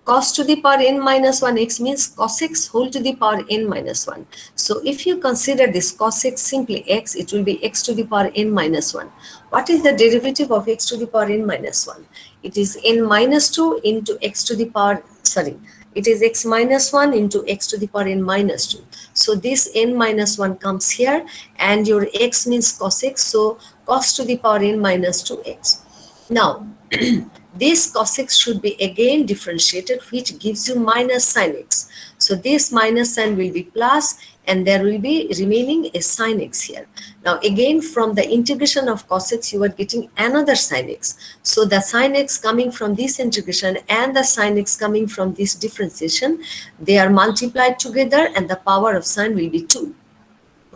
Cos to the power n minus 1 x means cos x whole to the power n minus 1. So if you consider this cos x simply x, it will be x to the power n minus 1. What is the derivative of x to the power n minus 1? It is n minus 2 into x to the power, sorry, it is x minus 1 into x to the power n minus 2. So this n minus 1 comes here and your x means cos x, so cos to the power n minus 2x. Now, this cos x should be again differentiated, which gives you minus sin x. So this minus sign will be plus and there will be remaining a sin x here. Now again from the integration of cos x you are getting another sin x. So the sin x coming from this integration and the sin x coming from this differentiation, they are multiplied together and the power of sin will be 2.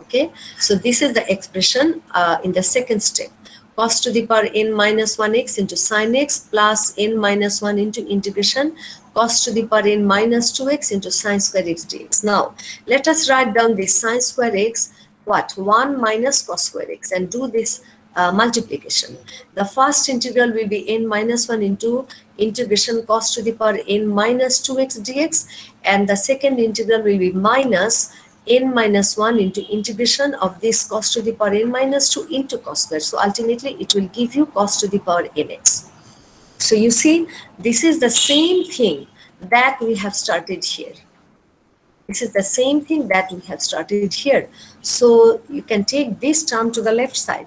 Okay, so this is the expression in the second step. Cos to the power n minus 1x into sin x plus n minus 1 into integration cos to the power n minus 2x into sin square x dx. Now, let us write down this sin square x, what? 1 minus cos square x, and do this multiplication. The first integral will be n minus 1 into integration cos to the power n minus 2x dx, and the second integral will be minus n minus 1 into integration of this cos to the power n minus 2 into cos square. So ultimately it will give you cos to the power nx. So you see, this is the same thing that we have started here. This is the same thing that we have started here. So you can take this term to the left side.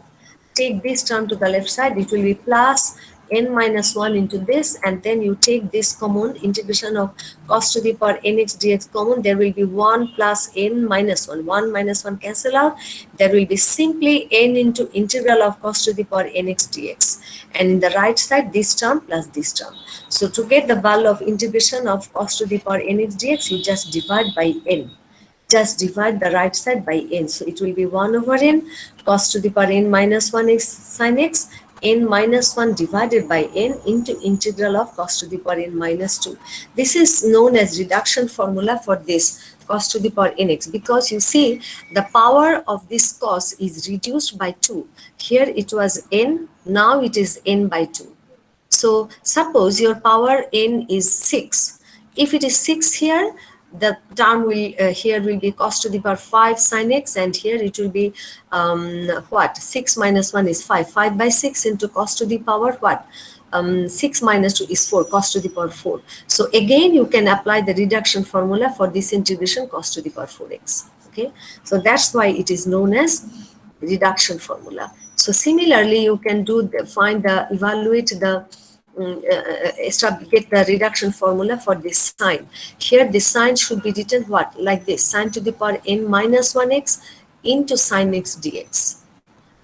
Take this term to the left side, it will be plus n minus 1 into this, and then you take this common integration of cos to the power nx dx common. There will be 1 plus n minus 1. 1 minus 1 cancel out. There will be simply n into integral of cos to the power nx dx. And in the right side, this term plus this term. So to get the value of integration of cos to the power nx dx, you just divide by n. Just divide the right side by n. So it will be 1 over n cos to the power n minus 1x sin x, n minus 1 divided by n into integral of cos to the power n minus 2. This is known as reduction formula for this cos to the power nx, because you see the power of this cos is reduced by 2. Here it was n, now it is n by 2. So suppose your power n is 6. If it is 6 here, the term will here will be cos to the power 5 sin x, and here it will be what? 6 minus 1 is 5. 5 by 6 into cos to the power what? 6 minus 2 is 4, cos to the power 4. So again, you can apply the reduction formula for this integration cos to the power 4x. Okay, so that's why it is known as reduction formula. So similarly, you can do evaluate the get the reduction formula for this sign. Here the sign should be written what? Like this, sin to the power n minus 1x into sin x dx.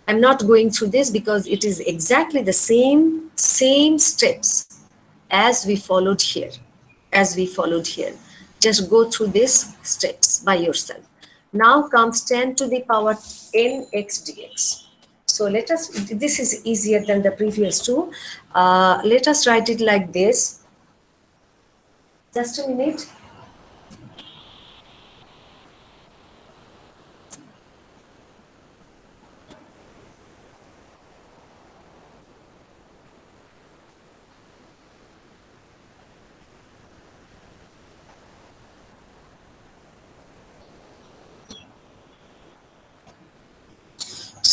I'm not going through this because it is exactly the same steps as we followed here. As we followed here. Just go through these steps by yourself. Now comes 10 to the power nx dx. So let us, this is easier than the previous two. Let us write it like this. Just a minute.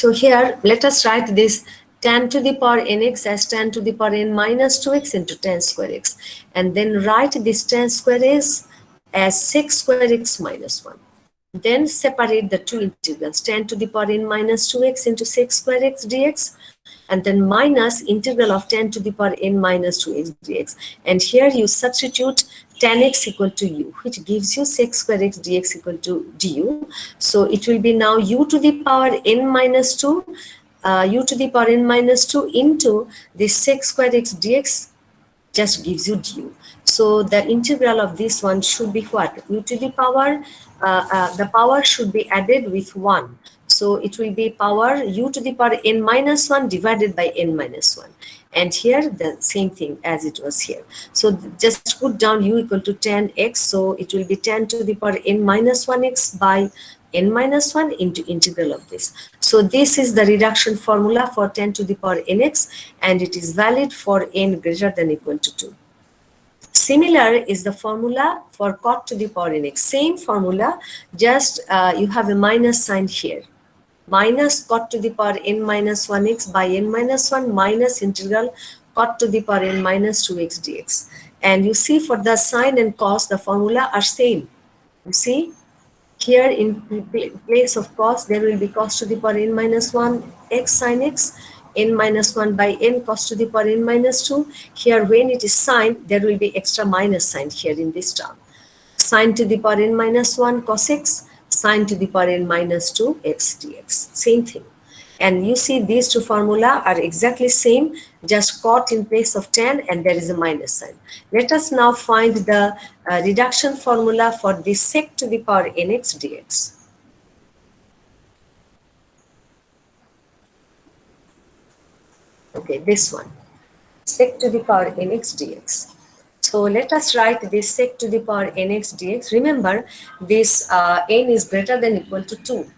So here, let us write this tan to the power nx as tan to the power n minus 2x into tan square x. And then write this tan square x as sec square x minus 1. Then separate the two integrals, tan to the power n minus 2x into sec square x dx, and then minus integral of tan to the power n minus 2x dx. And here you substitute tan x equal to u, which gives you sec square x dx equal to du. So it will be now u to the power n minus 2, u to the power n minus 2 into this sec square x dx just gives you du. So the integral of this one should be what? U to the power, the power should be added with 1. So it will be power u to the power n minus 1 divided by n minus 1. And here the same thing as it was here. So just put down u equal to tan x. So it will be tan to the power n minus 1x by n minus 1 into integral of this. So this is the reduction formula for tan to the power nx, and it is valid for n greater than equal to 2. Similar is the formula for cot to the power nx. Same formula, just you have a minus sign here. Minus cot to the power n minus 1x by n minus 1 minus integral cot to the power n minus 2x dx. And you see for the sine and cos, the formula are same. You see? Here in place of cos, there will be cos to the power n minus 1 x sine x, n minus 1 by n cos to the power n minus 2. Here when it is sine, there will be extra minus sign here in this term. Sine to the power n minus 1 cos x, sine to the power n minus 2 x dx. Same thing. And you see these two formula are exactly same, just cot in place of tan and there is a minus sign. Let us now find the reduction formula for this sec to the power nx dx. Okay, this one, sec to the power nx dx. So let us write this sec to the power nx dx. Remember, this n is greater than equal to 2.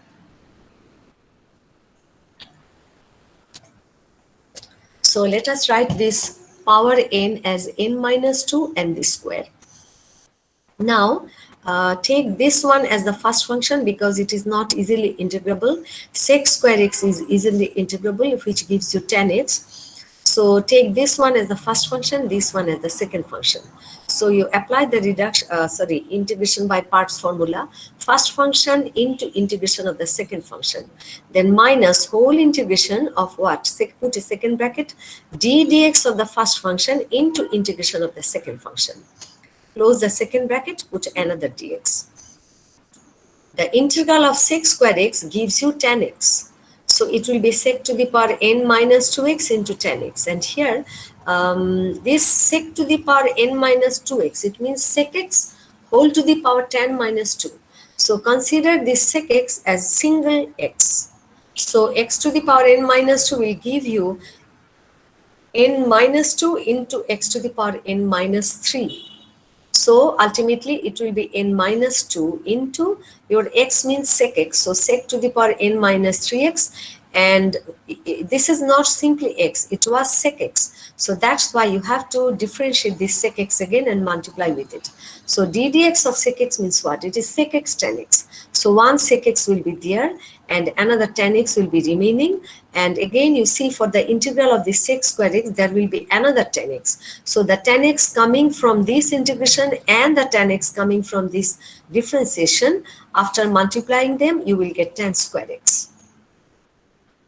So let us write this power n as n minus 2 and this square. Now, take this one as the first function because it is not easily integrable. Sec square x is easily integrable, which gives you tan x. So take this one as the first function, this one as the second function. So you apply the integration by parts formula. First function into integration of the second function. Then minus whole integration of what? Put a second bracket, d dx of the first function into integration of the second function. Close the second bracket, put another dx. The integral of sec square x gives you tan x. So it will be sec to the power n minus 2x into tan x. And here, this sec to the power n minus 2x, it means sec x whole to the power tan minus 2. So consider this sec x as single x. So x to the power n minus 2 will give you n minus 2 into x to the power n minus 3. So ultimately it will be n minus 2 into your x means sec x. So sec to the power n minus 3x, and this is not simply x, it was sec x. So that's why you have to differentiate this sec x again and multiply with it. So d dx of sec x means what? It is sec x tan x. So one sec x will be there and another tan x will be remaining. And again, you see for the integral of the sec square x, there will be another tan x. So the tan x coming from this integration and the tan x coming from this differentiation, after multiplying them, you will get tan square x.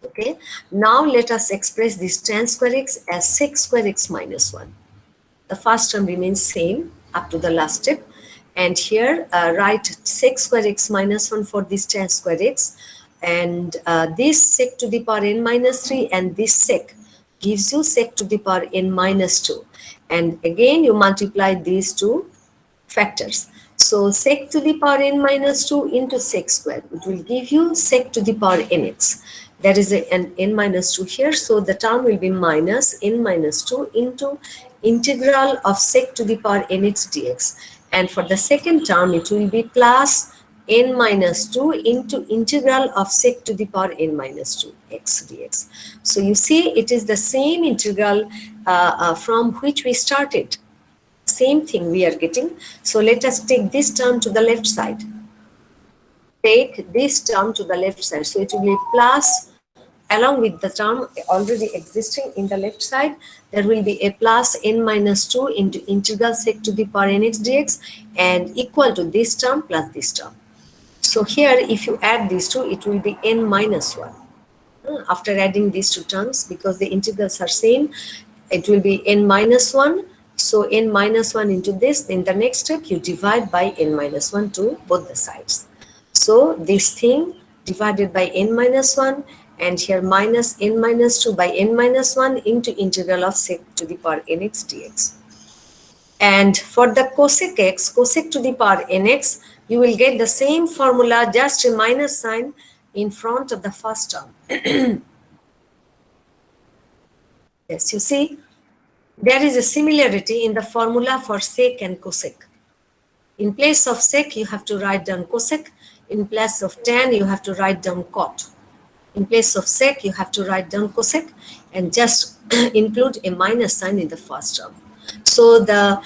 Okay, now let us express this tan square x as sec square x minus 1. The first term remains same up to the last step. And here write sec square x minus 1 for this tan square x. And this sec to the power n minus 3 and this sec gives you sec to the power n minus 2. And again, you multiply these two factors. So sec to the power n minus 2 into sec square, it will give you sec to the power nx. There is an n minus 2 here, so the term will be minus n minus 2 into integral of sec to the power nx dx. And for the second term, it will be plus n minus 2 into integral of sec to the power n minus 2 x dx. So you see, it is the same integral from which we started. Same thing we are getting. So let us take this term to the left side. Take this term to the left side. So it will be plus along with the term already existing in the left side, there will be a plus n minus 2 into integral sec to the power nx dx and equal to this term plus this term. So here, if you add these two, it will be n minus 1. After adding these two terms, because the integrals are same, it will be n minus 1. So n minus 1 into this, then the next step you divide by n minus 1 to both the sides. So this thing divided by n minus 1, and here minus n minus 2 by n minus 1 into integral of sec to the power nx dx. And for the cosec x, cosec to the power nx, you will get the same formula, just a minus sign in front of the first term. Yes, you see, there is a similarity in the formula for sec and cosec. In place of sec, you have to write down cosec. In place of tan, you have to write down cot. In place of sec, you have to write down cosec and just include a minus sign in the first term. So the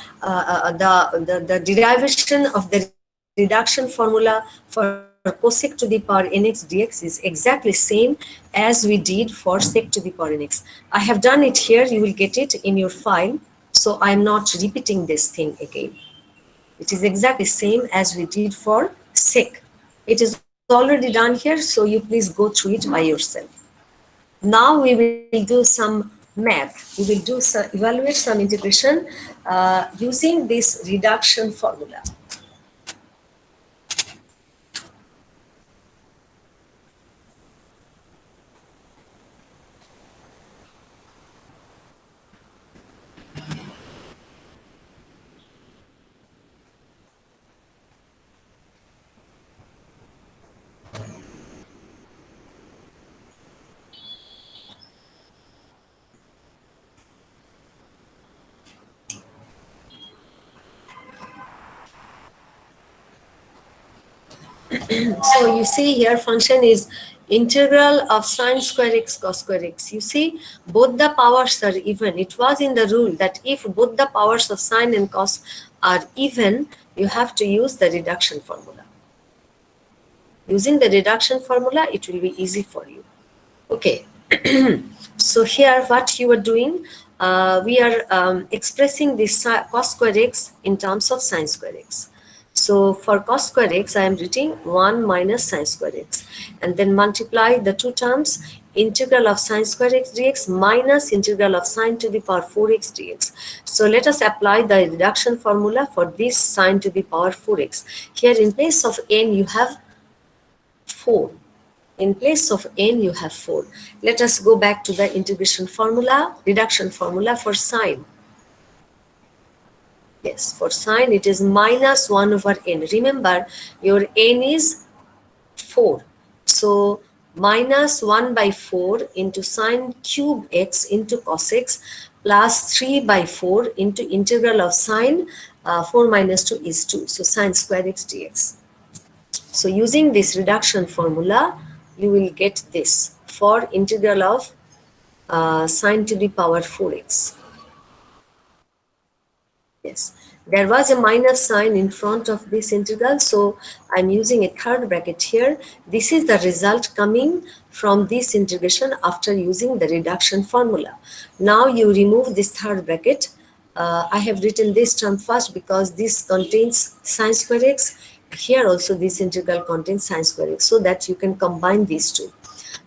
derivation of the reduction formula for cosec to the power nx dx is exactly same as we did for sec to the power nx. I have done it here. You will get it in your file. So I am not repeating this thing again. It is exactly same as we did for sec. It is already done here, so you please go through it by yourself. Now we will do some math. We will do some, evaluate some integration using this reduction formula. So you see here function is integral of sine square x cos square x. You see both the powers are even. It was in the rule that if both the powers of sine and cos are even, you have to use the reduction formula. Using the reduction formula, it will be easy for you. Okay. So here what you are doing, we are expressing this cos square x in terms of sine square x. So for cos square x, I am writing 1 minus sine square x, and then multiply the two terms, integral of sine square x dx minus integral of sine to the power 4x dx. So let us apply the reduction formula for this sine to the power 4x. Here in place of n, you have 4. In place of n, you have 4. Let us go back to the integration formula, reduction formula for sine. Yes, for sine, it is minus 1 over n. Remember, your n is 4. So, minus 1 by 4 into sine cube x into cos x plus 3 by 4 into integral of sine 4 minus 2 is 2. So, sine square x dx. So using this reduction formula, you will get this for integral of sine to the power 4x. Yes, there was a minus sign in front of this integral, so I'm using a third bracket here. This is the result coming from this integration after using the reduction formula. Now you remove this third bracket. I have written this term first because this contains sine square x. Here also this integral contains sine square x, so that you can combine these two.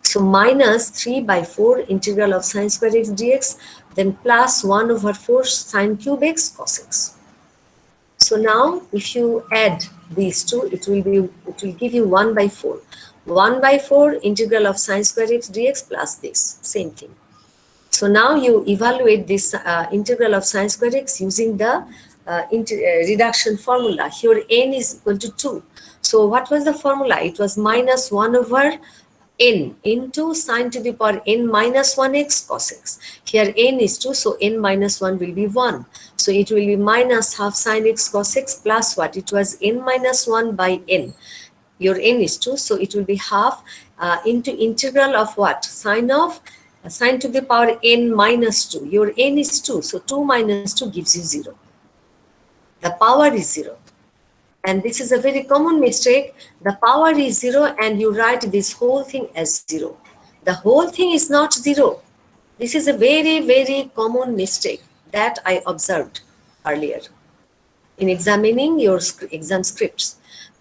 So minus 3 by 4 integral of sine square x dx, then plus 1 over 4 sine cube x cos x. So now if you add these two, it will give you 1 by 4. 1 by 4 integral of sine square x dx plus this, same thing. So now you evaluate this integral of sine square x using the reduction formula. Here n is equal to 2. So what was the formula? It was minus 1 over n into sine to the power n minus 1x cos x. Here n is 2, so n minus 1 will be 1. So it will be minus half sine x cos x plus what? It was n minus 1 by n. Your n is 2, so it will be half into integral of what? Sine to the power n minus 2. Your n is 2, so 2 minus 2 gives you 0. The power is 0. And this is a very common mistake. The power is 0 and you write this whole thing as 0. The whole thing is not 0. This is a very, very common mistake that I observed earlier in examining your exam scripts.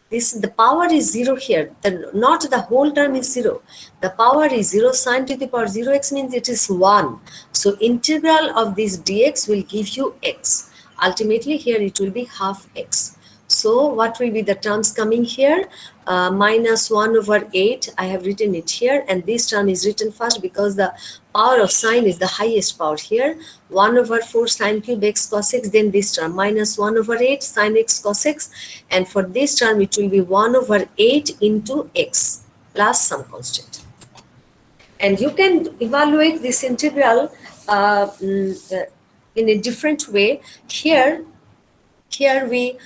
The power is 0 here. Not the whole term is 0. The power is 0. Sine to the power 0x means it is 1. So integral of this dx will give you x. Ultimately here it will be half x. So what will be the terms coming here? Minus 1 over 8. I have written it here, and this term is written first because the power of sine is the highest power here. 1 over 4 sine cube x cos x, then this term minus 1 over 8 sine x cos x, and for this term it will be 1 over 8 into x plus some constant. And you can evaluate this integral in a different way. Here we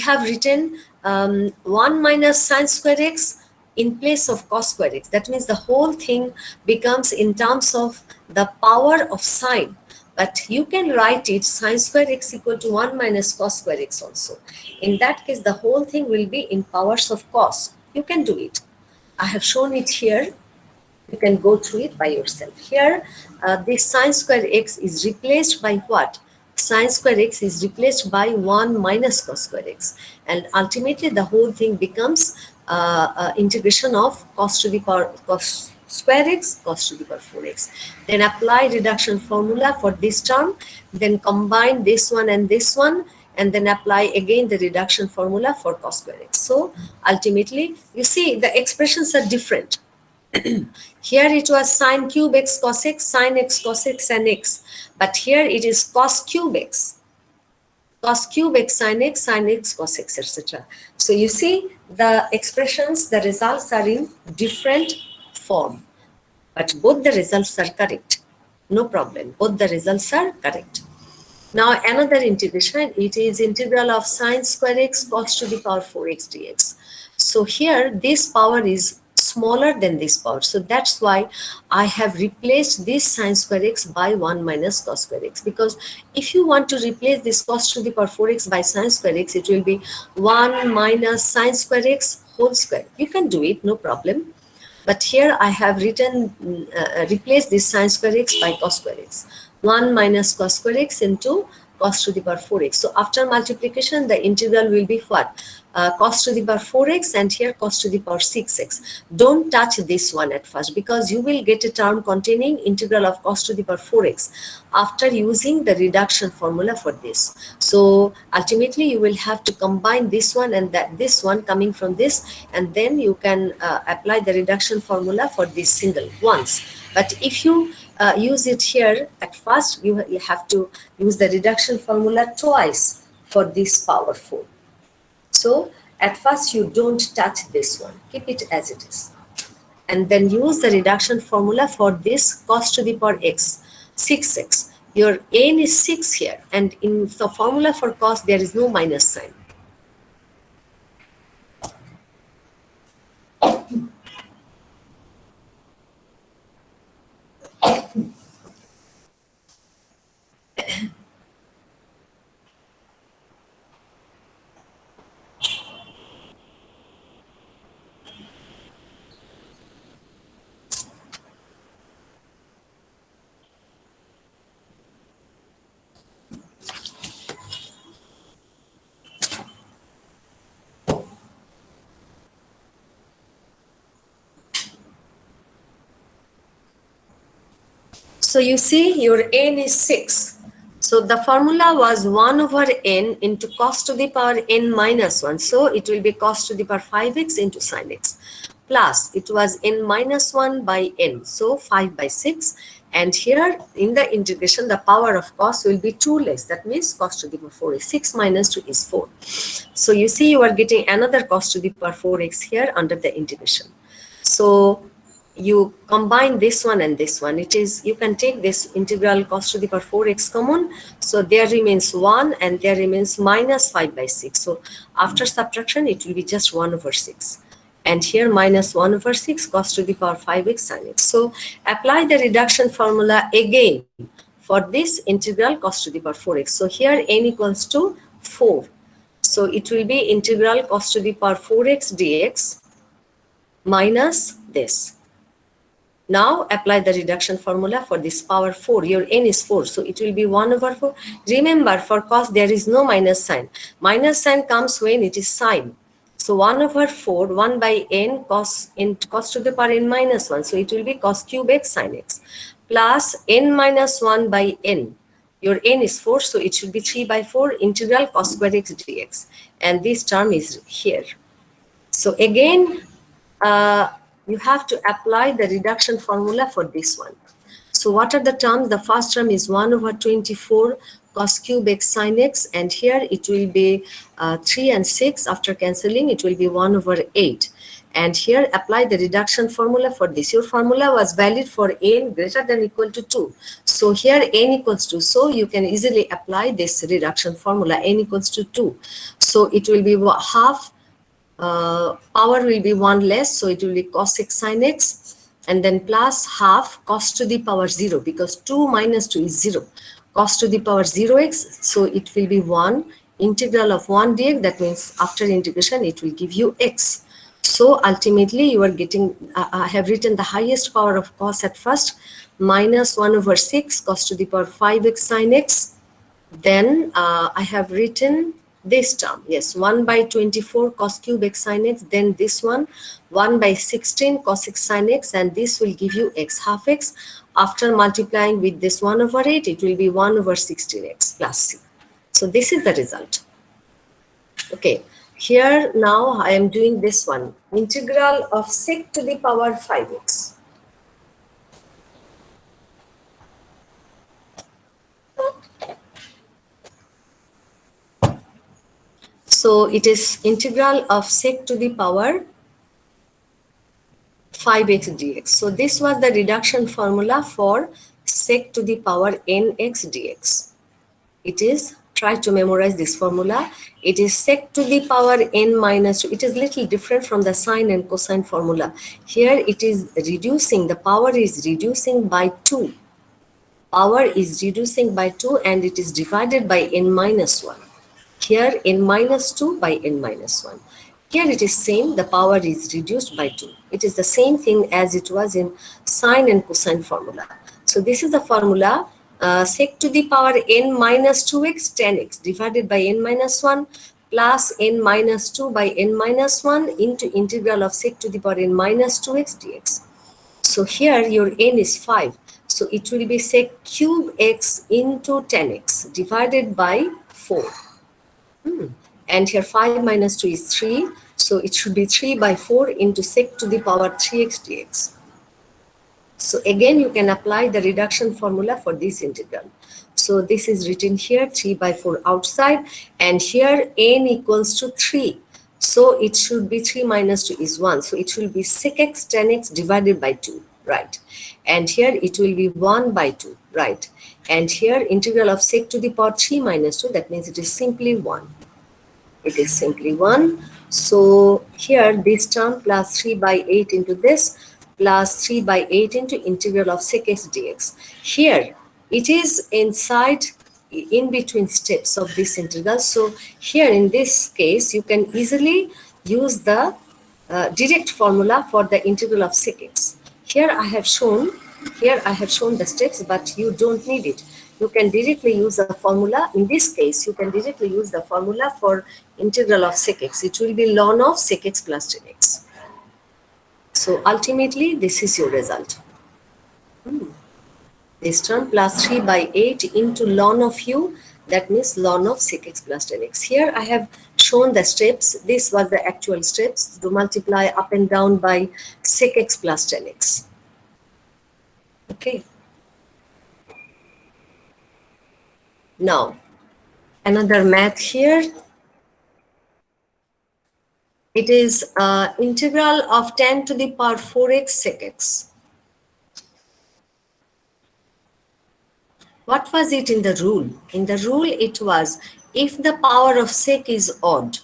have written 1 minus sine square x in place of cos square x. That means the whole thing becomes in terms of the power of sine. But you can write it sine square x equal to 1 minus cos square x also. In that case, the whole thing will be in powers of cos. You can do it. I have shown it here. You can go through it by yourself. Here, this sine square x is replaced by what? Sine square x is replaced by 1 minus cos square x. And ultimately, the whole thing becomes integration of cos to the power cos square x, cos to the power 4x. Then apply reduction formula for this term. Then combine this one and this one. And then apply again the reduction formula for cos square x. So ultimately, you see the expressions are different. Here it was sine cube x cos x, sine x cos x and x. But here it is cos cube x sine x cos x, etc. So you see the expressions, the results are in different form. But both the results are correct. No problem. Both the results are correct. Now another integration, it is integral of sine square x cos to the power 4x dx. So here this power is smaller than this power. So that's why I have replaced this sine square x by 1 minus cos square x. Because if you want to replace this cos to the power 4x by sine square x, it will be 1 minus sine square x whole square. You can do it, no problem. But here I have written, replaced this sine square x by cos square x. 1 minus cos square x into cos to the power 4x. So after multiplication, the integral will be what? Cos to the power 4x and here cos to the power 6x. Don't touch this one at first because you will get a term containing integral of cos to the power 4x after using the reduction formula for this. So ultimately you will have to combine this one and this one coming from this, and then you can apply the reduction formula for this single once. But if you use it here at first, you have to use the reduction formula twice for this power 4. So at first you don't touch this one, keep it as it is. And then use the reduction formula for this cos to the power x, 6x. Your n is 6 here, and in the formula for cos there is no minus sign. So you see your n is 6. So the formula was 1 over n into cos to the power n minus 1. So it will be cos to the power 5x into sin x. Plus it was n minus 1 by n. So 5 by 6. And here in the integration, the power of cos will be 2 less. That means cos to the power 4 is 6 minus 2 is 4. So you see you are getting another cos to the power 4x here under the integration. So you combine this one and this one. It is, you can take this integral cos to the power 4x common. So there remains 1 and there remains minus 5 by 6. So after subtraction, it will be just 1 over 6. And here minus 1 over 6 cos to the power 5x sin x. So apply the reduction formula again for this integral cos to the power 4x. So here n equals to 4. So it will be integral cos to the power 4x dx minus this. Now apply the reduction formula for this power 4. Your n is 4, so it will be 1 over 4. Remember, for cos there is no minus sign. Minus sign comes when it is sine. So 1 over 4, 1 by n cos to the power n minus 1. So it will be cos cube x sin x plus n minus 1 by n. Your n is 4, so it should be 3 by 4 integral cos square x dx. And this term is here. So again, you have to apply the reduction formula for this one. So what are the terms? The first term is 1 over 24 cos cube x sin x, and here it will be 3 and 6. After cancelling, it will be 1 over 8. And here apply the reduction formula for this. Your formula was valid for n greater than equal to 2. So here n equals 2. So you can easily apply this reduction formula, n equals to 2. So it will be half, power will be 1 less, so it will be cos x sin x, and then plus half cos to the power 0, because 2 minus 2 is 0. Cos to the power 0x, so it will be 1 integral of 1 dx. That means after integration it will give you x. So ultimately you are getting, I have written the highest power of cos at first, minus 1 over 6 cos to the power 5x sin x. Then I have written this term, yes, 1 by 24 cos cube x sin x, then this one, 1 by 16 cos x sin x, and this will give you x half x. After multiplying with this 1 over 8, it will be 1 over 16x plus c. So this is the result. Okay, here now I am doing this one, integral of sec to the power 5x. So it is integral of sec to the power 5x dx. So this was the reduction formula for sec to the power nx dx. It is, try to memorize this formula. It is sec to the power n minus 2. It is little different from the sine and cosine formula. Here it is reducing, the power is reducing by 2. Power is reducing by 2 and it is divided by n minus 1. Here n minus 2 by n minus 1. Here it is same, the power is reduced by 2. It is the same thing as it was in sine and cosine formula. So this is the formula, sec to the power n minus 2x tan x divided by n minus 1 plus n minus 2 by n minus 1 into integral of sec to the power n minus 2x dx. So here your n is 5. So it will be sec cube x into tan x divided by 4. And here 5 minus 2 is 3. So it should be 3 by 4 into sec to the power 3x dx. So again, you can apply the reduction formula for this integral. So this is written here, 3 by 4 outside, and here n equals to 3. So it should be 3 minus 2 is 1. So it will be sec x tan x divided by 2, right? And here it will be 1 by 2, right? And here integral of sec to the power 3 minus 2, that means it is simply 1. It is simply 1. So here this term plus 3 by 8 into this plus 3 by 8 into integral of sec x dx. Here it is inside, in between steps of this integral. So here in this case you can easily use the direct formula for the integral of sec x. Here I have shown the steps, but you don't need it. You can directly use the formula. In this case, you can directly use the formula for integral of sec x. It will be ln of sec x plus tan x. So ultimately, this is your result. This term plus 3 by 8 into ln of u, that means ln of sec x plus tan x. Here I have shown the steps. This was the actual steps to multiply up and down by sec x plus tan x. Okay. Now, another math here. It is integral of tan to the power 4x sec x. What was it in the rule? In the rule, it was if the power of sec is odd,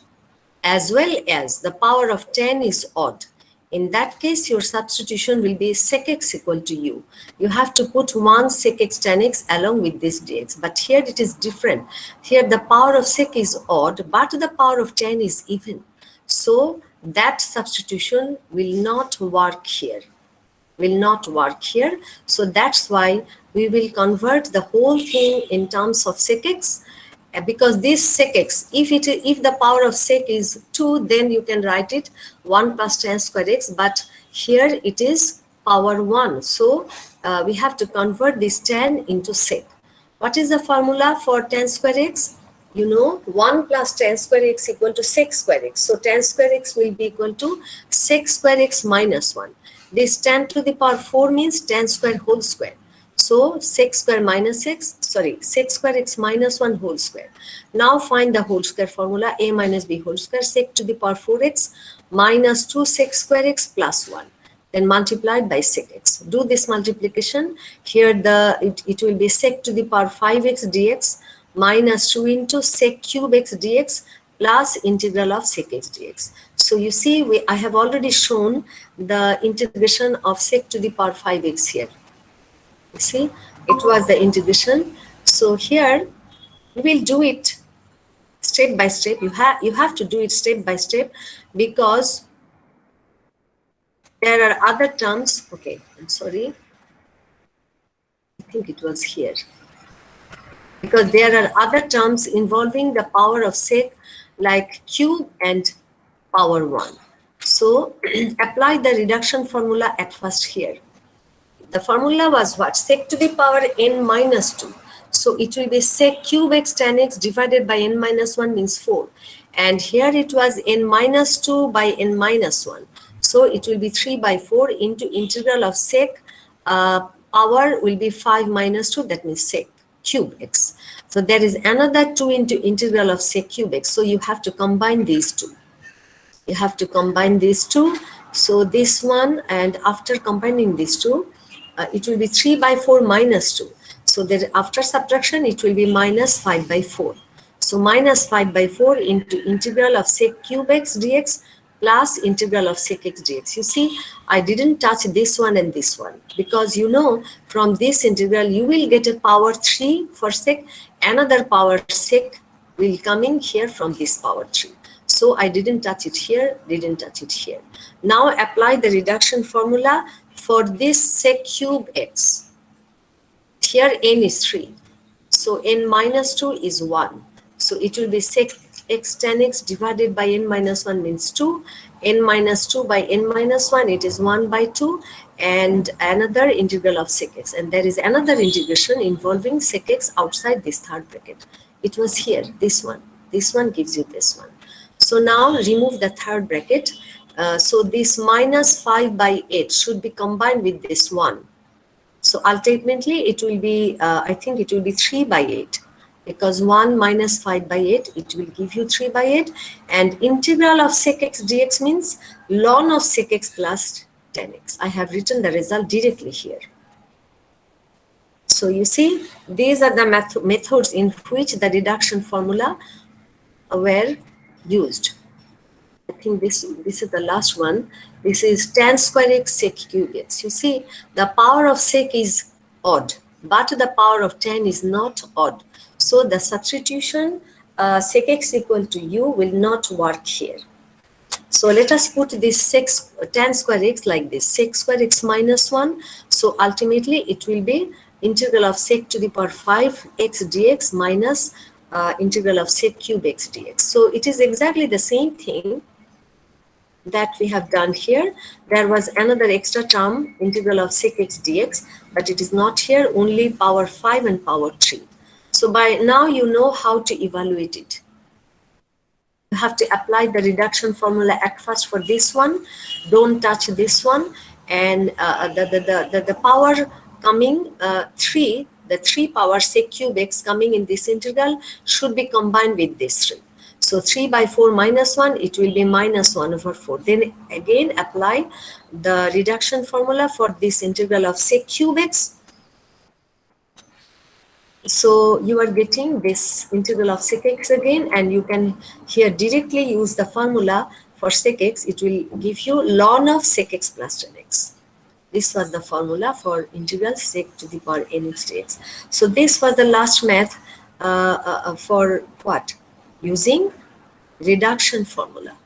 as well as the power of tan is odd, in that case, your substitution will be sec x equal to u. You have to put 1 sec x tan x along with this dx. But here it is different. Here the power of sec is odd, but the power of tan is even. So that substitution will not work here. will not work here. So that's why we will convert the whole thing in terms of sec x, because this sec x, if the power of sec is 2, then you can write it 1 plus tan square x, but here it is power 1. So we have to convert this tan into sec. What is the formula for tan square x? You know, 1 plus tan square x equal to sec square x. So tan square x will be equal to sec square x minus 1. This tan to the power 4 means tan square whole square. So sec square minus x, sorry, sec square x minus 1 whole square. Now find the whole square formula, a minus b whole square, sec to the power 4x minus 2 sec square x plus 1. Then multiplied by sec x. Do this multiplication. Here it will be sec to the power 5x dx minus 2 into sec cube x dx plus integral of sec x dx. So you see, I have already shown the integration of sec to the power 5x here. You see, it was the integration. So here we will do it step by step. You have to do it step by step, because there are other terms. Okay, I'm sorry. I think it was here. Because there are other terms involving the power of sec, like cube and power 1. So apply the reduction formula at first here. The formula was what? Sec to the power n minus 2. So it will be sec cube x tan x divided by n minus 1 means 4. And here it was n minus 2 by n minus 1. So it will be 3 by 4 into integral of sec power will be 5 minus 2, that means sec cube x. So there is another 2 into integral of sec cube x. So you have to combine these two. You have to combine these two. So this one, and after combining these two, it will be 3 by 4 minus 2. So that after subtraction, it will be minus 5 by 4. So minus 5 by 4 into integral of sec cube x dx plus integral of sec x dx. You see, I didn't touch this one and this one, because you know, from this integral you will get a power 3 for sec, another power sec will coming here from this power 3. So I didn't touch it here, didn't touch it here. Now apply the reduction formula for this sec cube x. Here n is 3. So n minus 2 is 1. So it will be sec x tan x divided by n minus 1 means 2. N minus 2 by n minus 1, it is 1 by 2. And another integral of sec x. And there is another integration involving sec x outside this third bracket. It was here, this one. This one gives you this one. So now remove the third bracket. So this minus 5 by 8 should be combined with this 1. So ultimately it will be, I think it will be 3 by 8, because 1 minus 5 by 8, it will give you 3 by 8. And integral of sec x dx means ln of sec x plus tan x. I have written the result directly here. So you see, these are the methods in which the reduction formula were used. I think this is the last one. This is tan square x sec cube x. You see, the power of sec is odd, but the power of tan is not odd. So the substitution sec x equal to u will not work here. So let us put this tan square x like this, sec square x minus 1. So ultimately it will be integral of sec to the power 5 x dx minus integral of sec cube x dx. So it is exactly the same thing that we have done here. There was another extra term, integral of sec x dx, but it is not here, only power 5 and power 3. So by now you know how to evaluate it. You have to apply the reduction formula at first for this one. Don't touch this one. And the power coming 3, the 3 power sec cube x coming in this integral should be combined with this 3. So 3 by 4 minus 1, it will be minus 1 over 4. Then again apply the reduction formula for this integral of sec cube x. So you are getting this integral of sec x again, and you can here directly use the formula for sec x. It will give you ln of sec x plus tan x. This was the formula for integral sec to the power nx dx. So this was the last math for what? Using reduction formula.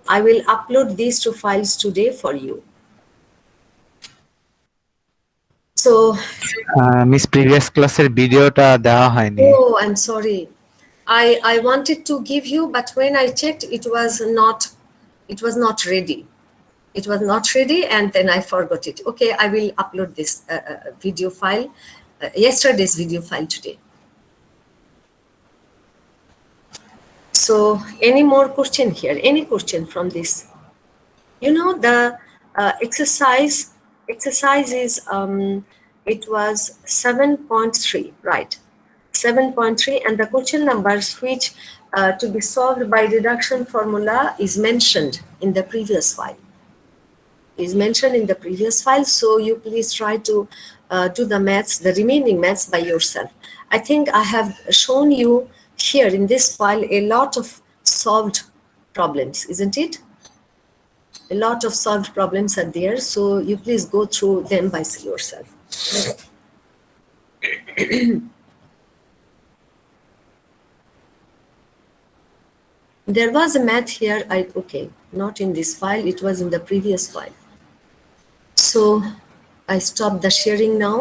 I will upload these two files today for you. So, miss previous ক্লাসের ভিডিওটা দেওয়া হয়নি। oh, I'm sorry. I wanted to give you, but when I checked, it was not ready. It was not ready, and then I forgot it. Okay, I will upload this video file, yesterday's video file today. So, any more question here? Any question from this? You know, the exercise is it was 7.3, right? 7.3, and the question numbers which to be solved by reduction formula is mentioned in the previous file. So you please try to do the maths, the remaining maths by yourself. I think I have shown you here in this file a lot of solved problems, isn't it? A lot of solved problems are there, so you please go through them by yourself. There was a math here, okay, not in this file, it was in the previous file. So I stop the sharing now.